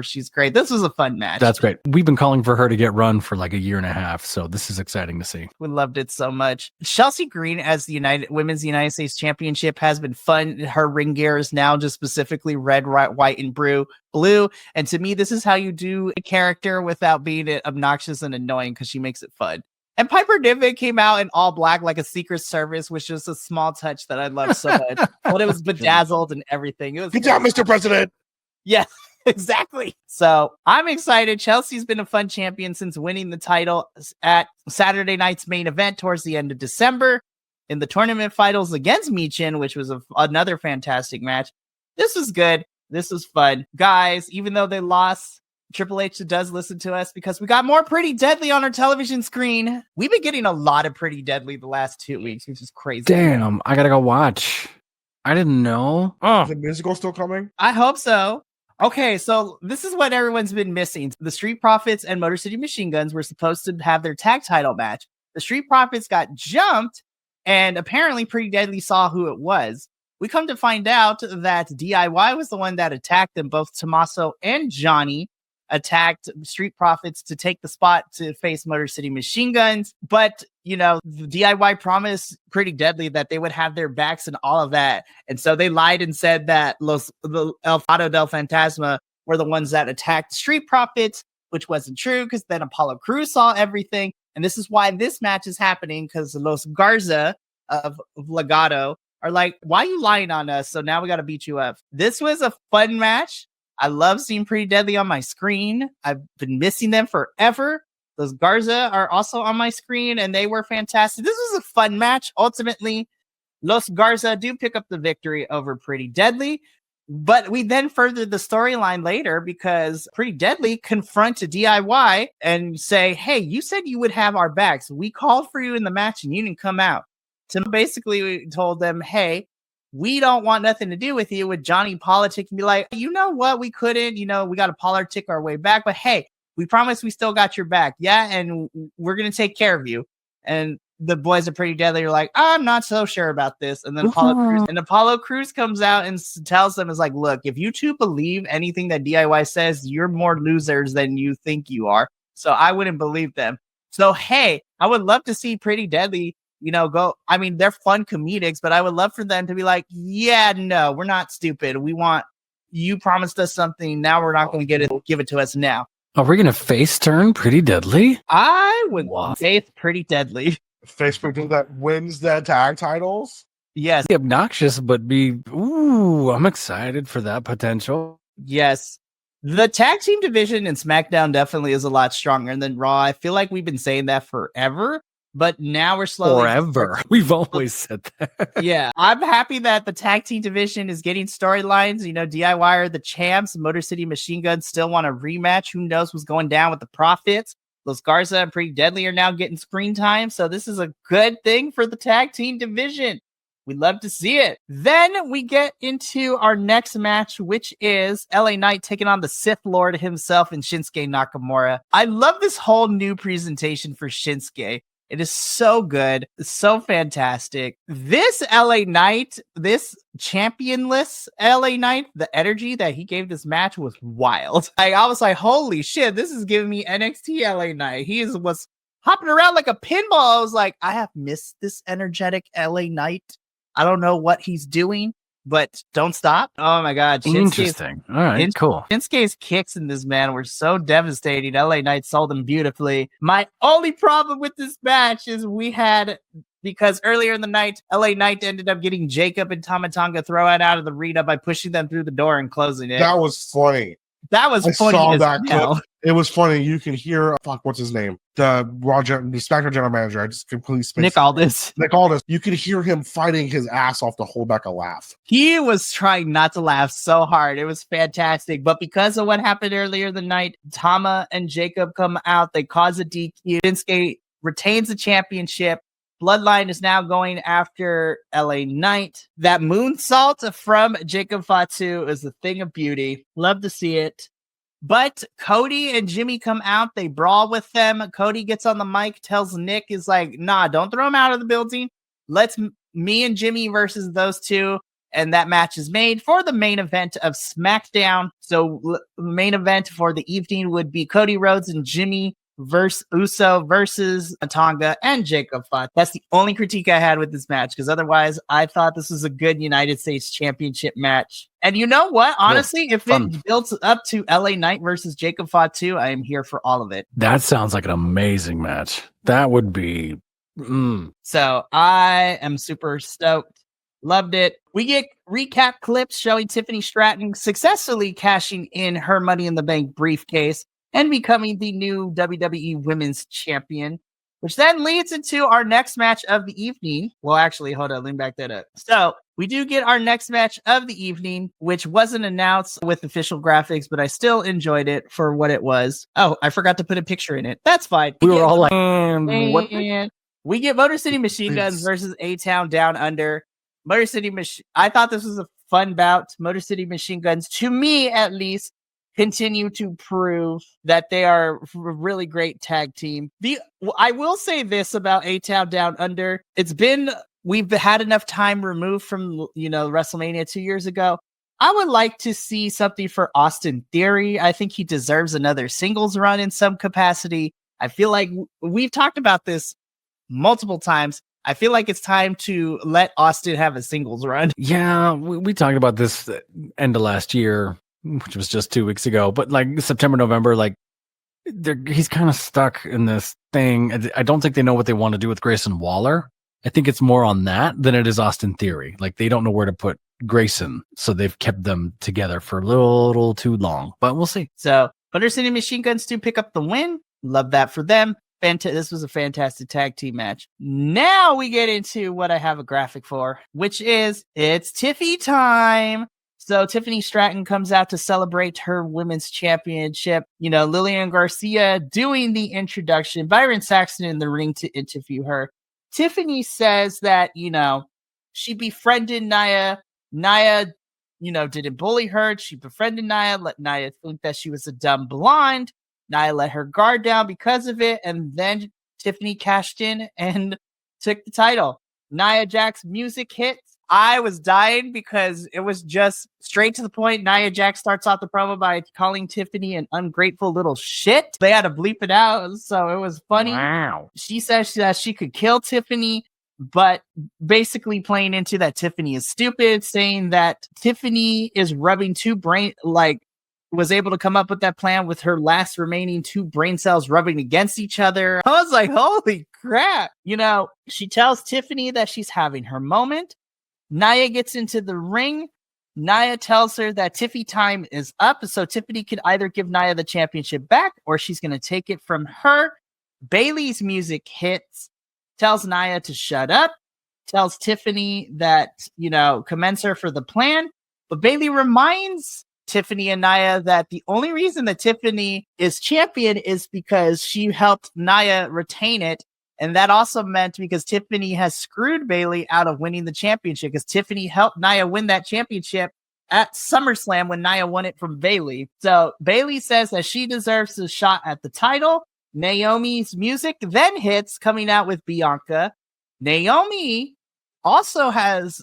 She's great. This was a fun match. That's great. We've been calling for her to get run for like a year and a half, so this is exciting to see. We loved it so much. Chelsea Green as the Women's United States Championship has been fun. Her ring gear is now just specifically red, white, and blue. And to me, this is how you do a character without being obnoxious and annoying because she makes it fun. And Piper Niven came out in all black like a Secret Service, which is a small touch that I love so much. But it was bedazzled and everything. It was Good job, Mr. President. Yeah, exactly. So I'm excited. Chelsea's been a fun champion since winning the title at Saturday night's main event towards the end of December in the tournament finals against Michin, which was another fantastic match. This was good. This was fun. Guys, even though they lost, Triple H does listen to us because we got more Pretty Deadly on our television screen. We've been getting a lot of Pretty Deadly the last 2 weeks, which is crazy. Damn, I gotta go watch. I didn't know. Is the musical still coming? I hope so. Okay, so this is what everyone's been missing. The Street Profits and Motor City Machine Guns were supposed to have their tag title match. The Street Profits got jumped, and apparently Pretty Deadly saw who it was. We come to find out that DIY was the one that attacked them. Both Tommaso and Johnny attacked Street Profits to take the spot to face Motor City Machine Guns. But, the DIY promised Pretty Deadly that they would have their backs and all of that. And so they lied and said that the El Fado del Fantasma were the ones that attacked Street Profits, which wasn't true because then Apollo Crews saw everything. And this is why this match is happening because Los Garza of Legado are like, why are you lying on us? So now we got to beat you up. This was a fun match. I love seeing Pretty Deadly on my screen. I've been missing them forever. Those Garza are also on my screen, and they were fantastic. This was a fun match. Ultimately, Los Garza do pick up the victory over Pretty Deadly, but we then furthered the storyline later because Pretty Deadly confront a DIY and say, hey, you said you would have our backs. We called for you in the match, and you didn't come out. So basically, we told them, hey, we don't want nothing to do with you, with Johnny politic and be like, you know what? We couldn't, we got to politic our way back. But hey, we promise we still got your back. Yeah. And we're going to take care of you. And the boys are Pretty Deadly. You're like, I'm not so sure about this. And then Apollo Crews comes out and tells them, is like, look, if you two believe anything that DIY says, you're more losers than you think you are. So I wouldn't believe them. So, hey, I would love to see Pretty Deadly go. I mean, they're fun comedics, but I would love for them to be like, yeah, no, we're not stupid. You promised us something. Now we're not going to get it. Give it to us now. Are we going to face turn Pretty Deadly? I would face Pretty Deadly. Face Pretty that wins the tag titles? Yes. Be obnoxious, but I'm excited for that potential. Yes. The tag team division in SmackDown definitely is a lot stronger than Raw. I feel like we've been saying that forever. But now we're slowly... Forever. We've always said that. Yeah. I'm happy that the tag team division is getting storylines. DIY are the champs. Motor City Machine Guns still want a rematch. Who knows what's going down with the Profits? Los Garza and Pretty Deadly are now getting screen time. So this is a good thing for the tag team division. We'd love to see it. Then we get into our next match, which is LA Knight taking on the Sith Lord himself and Shinsuke Nakamura. I love this whole new presentation for Shinsuke. It is so good. It's so fantastic. This LA Knight, this championless LA Knight, the energy that he gave this match was wild. I was like, holy shit, this is giving me NXT LA Knight. He was hopping around like a pinball. I was like, I have missed this energetic LA Knight. I don't know what he's doing, but don't stop. Oh my God. Interesting. All right, cool. Shinsuke's kicks in this man were so devastating. LA Knight sold them beautifully. My only problem with this match is because earlier in the night, LA Knight ended up getting Jacob and Tama Tonga thrown out of the arena by pushing them through the door and closing it. That was funny. That was funny. I saw that clip. It was funny. You can hear, what's his name? The SmackDown general manager. I just completely spaced. Nick Aldis. You could hear him fighting his ass off to hold back a laugh. He was trying not to laugh so hard. It was fantastic. But because of what happened earlier in the night, Tama and Jacob come out. They cause a DQ. Shinsuke retains the championship. Bloodline is now going after LA Knight. That moonsault from Jacob Fatu is a thing of beauty. Love to see it. But Cody and Jimmy come out. They brawl with them. Cody gets on the mic, tells Nick, is like, nah, don't throw him out of the building. Let's me and Jimmy versus those two. And that match is made for the main event of SmackDown. So main event for the evening would be Cody Rhodes and Jimmy Uso versus Tonga and Jacob Fott. That's the only critique I had with this match, because otherwise I thought this was a good United States Championship match. And you know what? Honestly, if it builds up to LA Knight versus Jacob Fott 2, I am here for all of it. That sounds like an amazing match. That would be... So I am super stoked. Loved it. We get recap clips showing Tiffany Stratton successfully cashing in her Money in the Bank briefcase and becoming the new WWE Women's Champion, which then leads into our next match of the evening. Well, actually, hold on, let me back that up. So we do get our next match of the evening, which wasn't announced with official graphics, but I still enjoyed it for what it was. Oh, I forgot to put a picture in it. That's fine. We were all like, what? We get Motor City Machine Guns versus A-Town Down Under. Motor City I thought this was a fun bout. Motor City Machine Guns, to me at least, continue to prove that they are a really great tag team. I will say this about A-Town Down Under. We've had enough time removed from, WrestleMania 2 years ago. I would like to see something for Austin Theory. I think he deserves another singles run in some capacity. I feel like we've talked about this multiple times. I feel like it's time to let Austin have a singles run. Yeah, we talked about this end of last year, which was just 2 weeks ago. But like September, November, like he's kind of stuck in this thing. I don't think they know what they want to do with Grayson Waller. I think it's more on that than it is Austin Theory. Like they don't know where to put Grayson, so they've kept them together for a little too long. But we'll see. So Motor City Machine Guns do pick up the win. Love that for them. This was a fantastic tag team match. Now we get into what I have a graphic for, which is it's Tiffy time. So Tiffany Stratton comes out to celebrate her women's championship. Lillian Garcia doing the introduction. Byron Saxton in the ring to interview her. Tiffany says that, she befriended Nia. Nia, didn't bully her. She befriended Nia, let Nia think that she was a dumb blonde. Nia let her guard down because of it, and then Tiffany cashed in and took the title. Nia Jax music hits. I was dying because it was just straight to the point. Nia Jax starts off the promo by calling Tiffany an ungrateful little shit. They had to bleep it out, so it was funny. Wow. She says that she could kill Tiffany, but basically playing into that Tiffany is stupid, saying that Tiffany is rubbing was able to come up with that plan with her last remaining 2 brain cells rubbing against each other. I was like, holy crap. She tells Tiffany that she's having her moment. Nia gets into the ring. Nia tells her that Tiffy time is up, so Tiffany could either give Nia the championship back or she's going to take it from her. Bayley's music hits, tells Nia to shut up, tells Tiffany that, commends her for the plan. But Bayley reminds Tiffany and Nia that the only reason that Tiffany is champion is because she helped Nia retain it. And that also meant because Tiffany has screwed Bayley out of winning the championship, because Tiffany helped Nia win that championship at SummerSlam when Nia won it from Bayley. So Bayley says that she deserves a shot at the title. Naomi's music then hits, coming out with Bianca. Naomi also has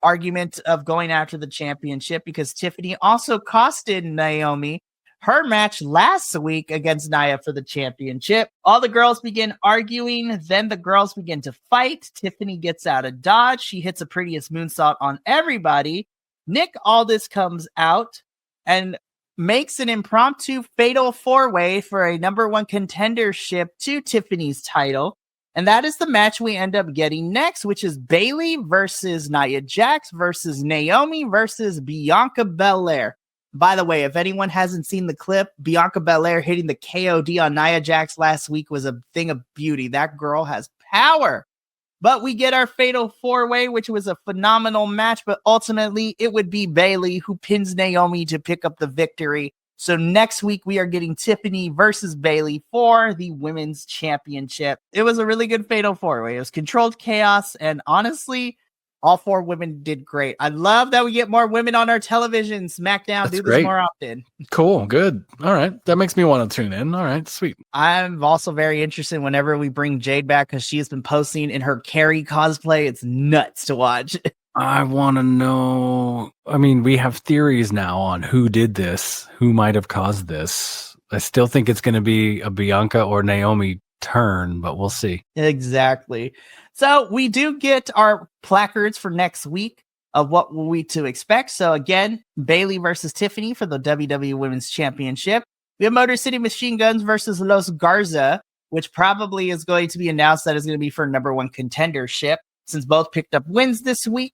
argument of going after the championship because Tiffany also costed Naomi her match last week against Nia for the championship. All the girls begin arguing. Then the girls begin to fight. Tiffany gets out of dodge. She hits a prettiest moonsault on everybody. Nick Aldis comes out and makes an impromptu fatal 4-way for a number 1 contendership to Tiffany's title. And that is the match we end up getting next, which is Bayley versus Nia Jax versus Naomi versus Bianca Belair. By the way, if anyone hasn't seen the clip, Bianca Belair hitting the KOD on Nia Jax last week was a thing of beauty. That girl has power. But we get our fatal 4-way, which was a phenomenal match. But ultimately, it would be Bayley who pins Naomi to pick up the victory. So next week, we are getting Tiffany versus Bayley for the women's championship. It was a really good fatal 4-way. It was controlled chaos. And honestly, All 4 women did great. I love that we get more women on our television. SmackDown, do this more often. Cool, good. All right, that makes me want to tune in. All right, sweet. I'm also very interested whenever we bring Jade back because she has been posting in her Carrie cosplay. It's nuts to watch. I want to know. I mean, we have theories now on who did this, who might have caused this. I still think it's going to be a Bianca or Naomi turn, but we'll see. Exactly. So we do get our placards for next week of what we to expect. So again, Bailey versus Tiffany for the WWE Women's Championship. We have Motor City Machine Guns versus Los Garza, which probably is going to be announced that is going to be for number 1 contendership, since both picked up wins this week.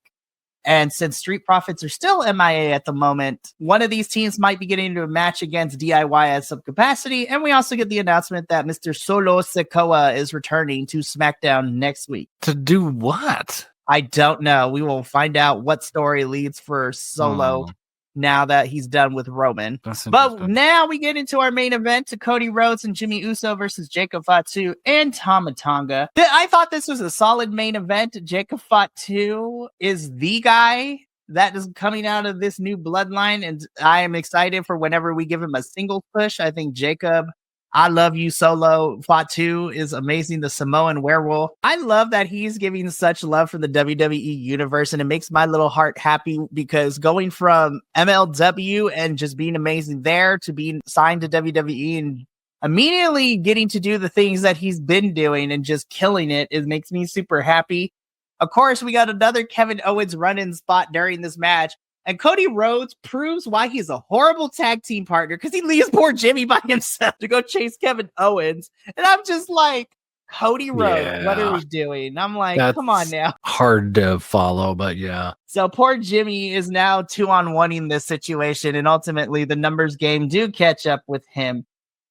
And since Street Profits are still MIA at the moment, one of these teams might be getting into a match against DIY at some capacity. And we also get the announcement that Mr. Solo Sikoa is returning to SmackDown next week. To do what? I don't know. We will find out what story leads for Solo now that he's done with Roman. But now we get into our main event to Cody Rhodes and Jimmy Uso versus Jacob Fatu and Tama Tonga. I thought this was a solid main event. Jacob Fatu is the guy that is coming out of this new bloodline, and I am excited for whenever we give him a single push. I think Jacob, I love you, Solo. Fatu is amazing. The Samoan werewolf. I love that he's giving such love for the WWE universe, and it makes my little heart happy because going from MLW and just being amazing there to being signed to WWE and immediately getting to do the things that he's been doing and just killing it, it makes me super happy. Of course, we got another Kevin Owens run-in spot during this match. And Cody Rhodes proves why he's a horrible tag team partner because he leaves poor Jimmy by himself to go chase Kevin Owens. And I'm just like, Cody Rhodes, what are we doing? I'm like, come on now. Hard to follow, but yeah. So poor Jimmy is now 2-on-1ing this situation. And ultimately, the numbers game do catch up with him.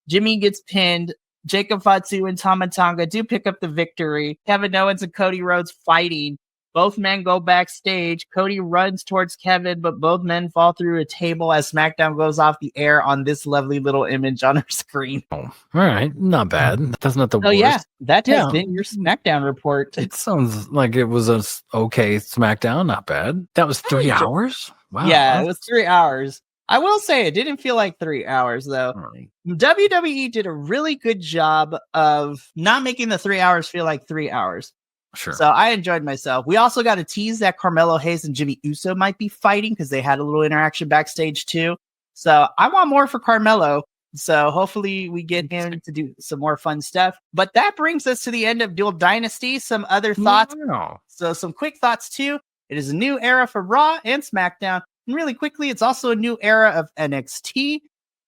Jimmy gets pinned. Jacob Fatu and Tama Tonga do pick up the victory. Kevin Owens and Cody Rhodes fighting. Both men go backstage. Cody runs towards Kevin, but both men fall through a table as SmackDown goes off the air on this lovely little image on our screen. Oh, all right. Not bad. That's not the worst. Oh, yeah. That has been your SmackDown report. It sounds like it was a okay SmackDown. Not bad. That was 3 hours? Wow. Yeah, it was 3 hours. I will say it didn't feel like 3 hours, though. Right. WWE did a really good job of not making the 3 hours feel like 3 hours. Sure. So I enjoyed myself. We also got a tease that Carmelo Hayes and Jimmy Uso might be fighting because they had a little interaction backstage too. So I want more for Carmelo. So hopefully we get him to do some more fun stuff. But that brings us to the end of Dual Dynasty. Some other thoughts. Wow. So some quick thoughts too. It is a new era for Raw and SmackDown. And really quickly, it's also a new era of NXT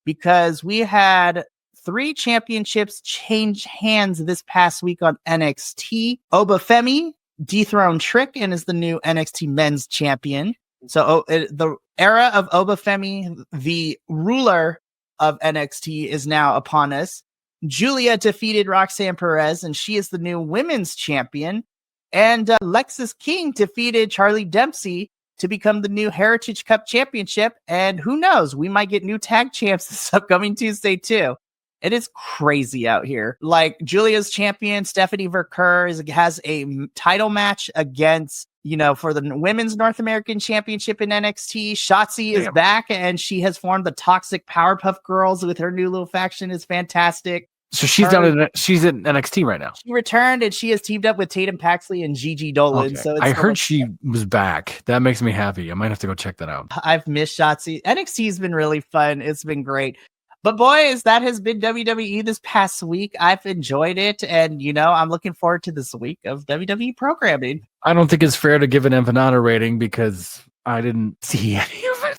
because we had 3 championships change hands this past week on NXT. Obafemi dethroned Trick and is the new NXT Men's Champion. So the era of Obafemi, the ruler of NXT, is now upon us. Julia defeated Roxanne Perez, and she is the new Women's Champion. And Lexis King defeated Charlie Dempsey to become the new Heritage Cup Championship. And who knows, we might get new tag champs this upcoming Tuesday too. It is crazy out here. Like Julia's champion, Stephanie Verker, has a title match against, for the Women's North American Championship in NXT. Shotzi is back and she has formed the Toxic Powerpuff Girls with her new little faction. Is fantastic. So she's she's in NXT right now. She returned and she has teamed up with Tatum Paxley and Gigi Dolan. Okay. So I heard she was back. That makes me happy. I might have to go check that out. I've missed Shotzi. NXT's been really fun. It's been great. But boys, that has been WWE this past week. I've enjoyed it. And, I'm looking forward to this week of WWE programming. I don't think it's fair to give an empanada rating because I didn't see any of it.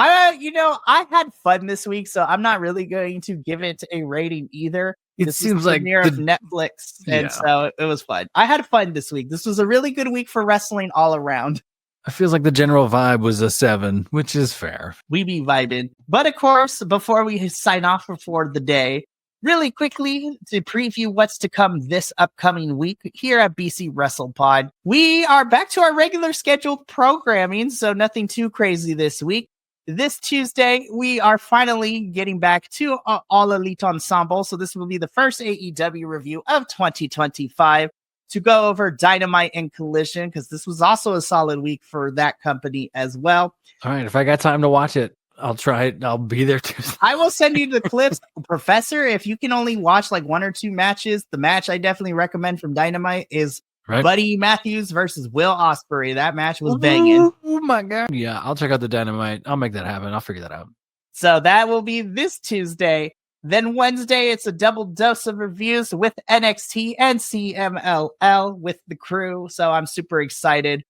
I had fun this week, so I'm not really going to give it a rating either. It seems like of Netflix. And so it was fun. I had fun this week. This was a really good week for wrestling all around. It feels like the general vibe was a 7, which is fair. We be vibing. But of course, before we sign off for the day, really quickly to preview what's to come this upcoming week here at BC Wrestle Pod, we are back to our regular scheduled programming, so nothing too crazy this week. This Tuesday, we are finally getting back to All Elite Ensemble, so this will be the first AEW review of 2025. to go over Dynamite and Collision, because this was also a solid week for that company as well. All right, if I got time to watch it, I'll try it. I'll be there too. I will send you the clips. Professor, if you can only watch like 1 or 2 matches, the match I definitely recommend from Dynamite is Buddy Matthews versus Will Ospreay. That match was banging. Oh my God. Yeah, I'll check out the Dynamite. I'll make that happen. I'll figure that out. So that will be this Tuesday. Then Wednesday, it's a double dose of reviews with NXT and CMLL with the crew. So I'm super excited.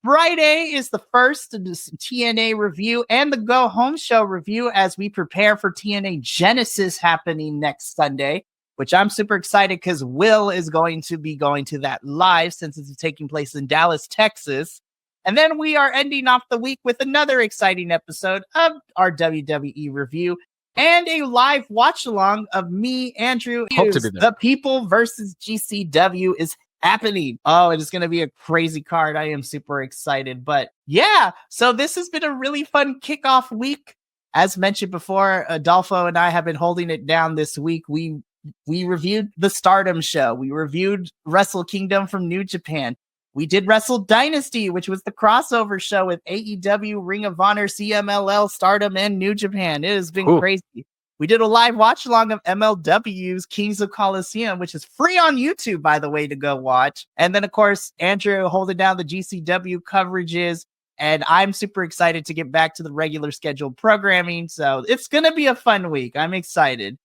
Friday is the first TNA review and the Go Home Show review as we prepare for TNA Genesis happening next Sunday, which I'm super excited because Will is going to be going to that live since it's taking place in Dallas, Texas. And then we are ending off the week with another exciting episode of our WWE review and a live watch along of me, Andrew. Hope to be there. The People versus GCW is happening. Oh, it is going to be a crazy card. I am super excited. But yeah, so this has been a really fun kickoff week. As mentioned before, Adolfo and I have been holding it down this week. We reviewed the Stardom show. We reviewed Wrestle Kingdom from New Japan. We did Wrestle Dynasty, which was the crossover show with AEW, Ring of Honor, CMLL, Stardom, and New Japan. It has been crazy. We did a live watch along of MLW's Kings of Colosseum, which is free on YouTube, by the way, to go watch. And then, of course, Andrew holding down the GCW coverages. And I'm super excited to get back to the regular scheduled programming. So it's going to be a fun week. I'm excited.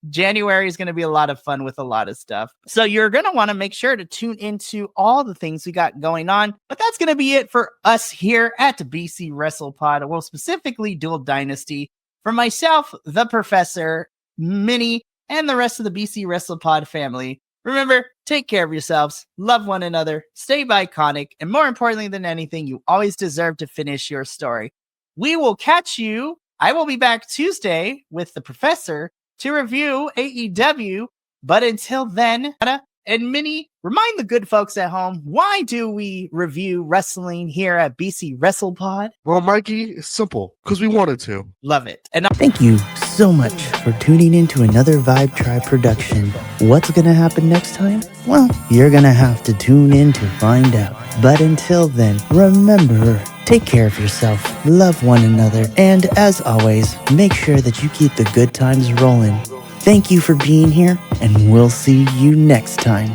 January is going to be a lot of fun with a lot of stuff. So you're going to want to make sure to tune into all the things we got going on. But that's going to be it for us here at the BC Wrestle Pod. Well, specifically Dual Dynasty. For myself, the Professor, Minnie, and the rest of the BC Wrestle Pod family, remember, take care of yourselves, love one another, stay iconic, and more importantly than anything, you always deserve to finish your story. We will catch you. I will be back Tuesday with the Professor to review AEW. But until then, Anna and Minnie, remind the good folks at home, why do we review wrestling here at BC Wrestle Pod? Well, Mikey, it's simple, because we wanted to. Love it. And Thank you so much for tuning in to another Vibe Tribe production. What's going to happen next time? Well, you're going to have to tune in to find out. But until then, remember, take care of yourself, love one another, and as always, make sure that you keep the good times rolling. Thank you for being here, and we'll see you next time.